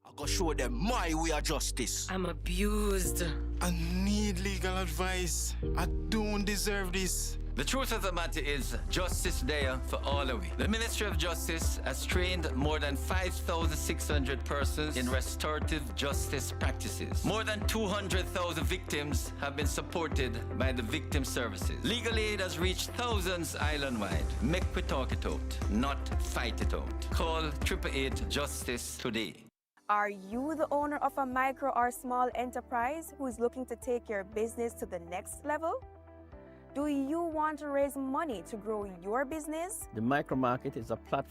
I go show them my way of justice. I'm abused. I need legal advice. I don't deserve this. The truth of the matter is, justice there for all of it. The Ministry of Justice has trained more than 5,600 persons in restorative justice practices. More than 200,000 victims have been supported by the victim services. Legal aid has reached thousands island-wide. Make we talk it out, not fight it out. Call 888 Justice today. Are you the owner of a micro or small enterprise who is looking to take your business to the next level? Do you want to raise money to grow your business? The micro market is a platform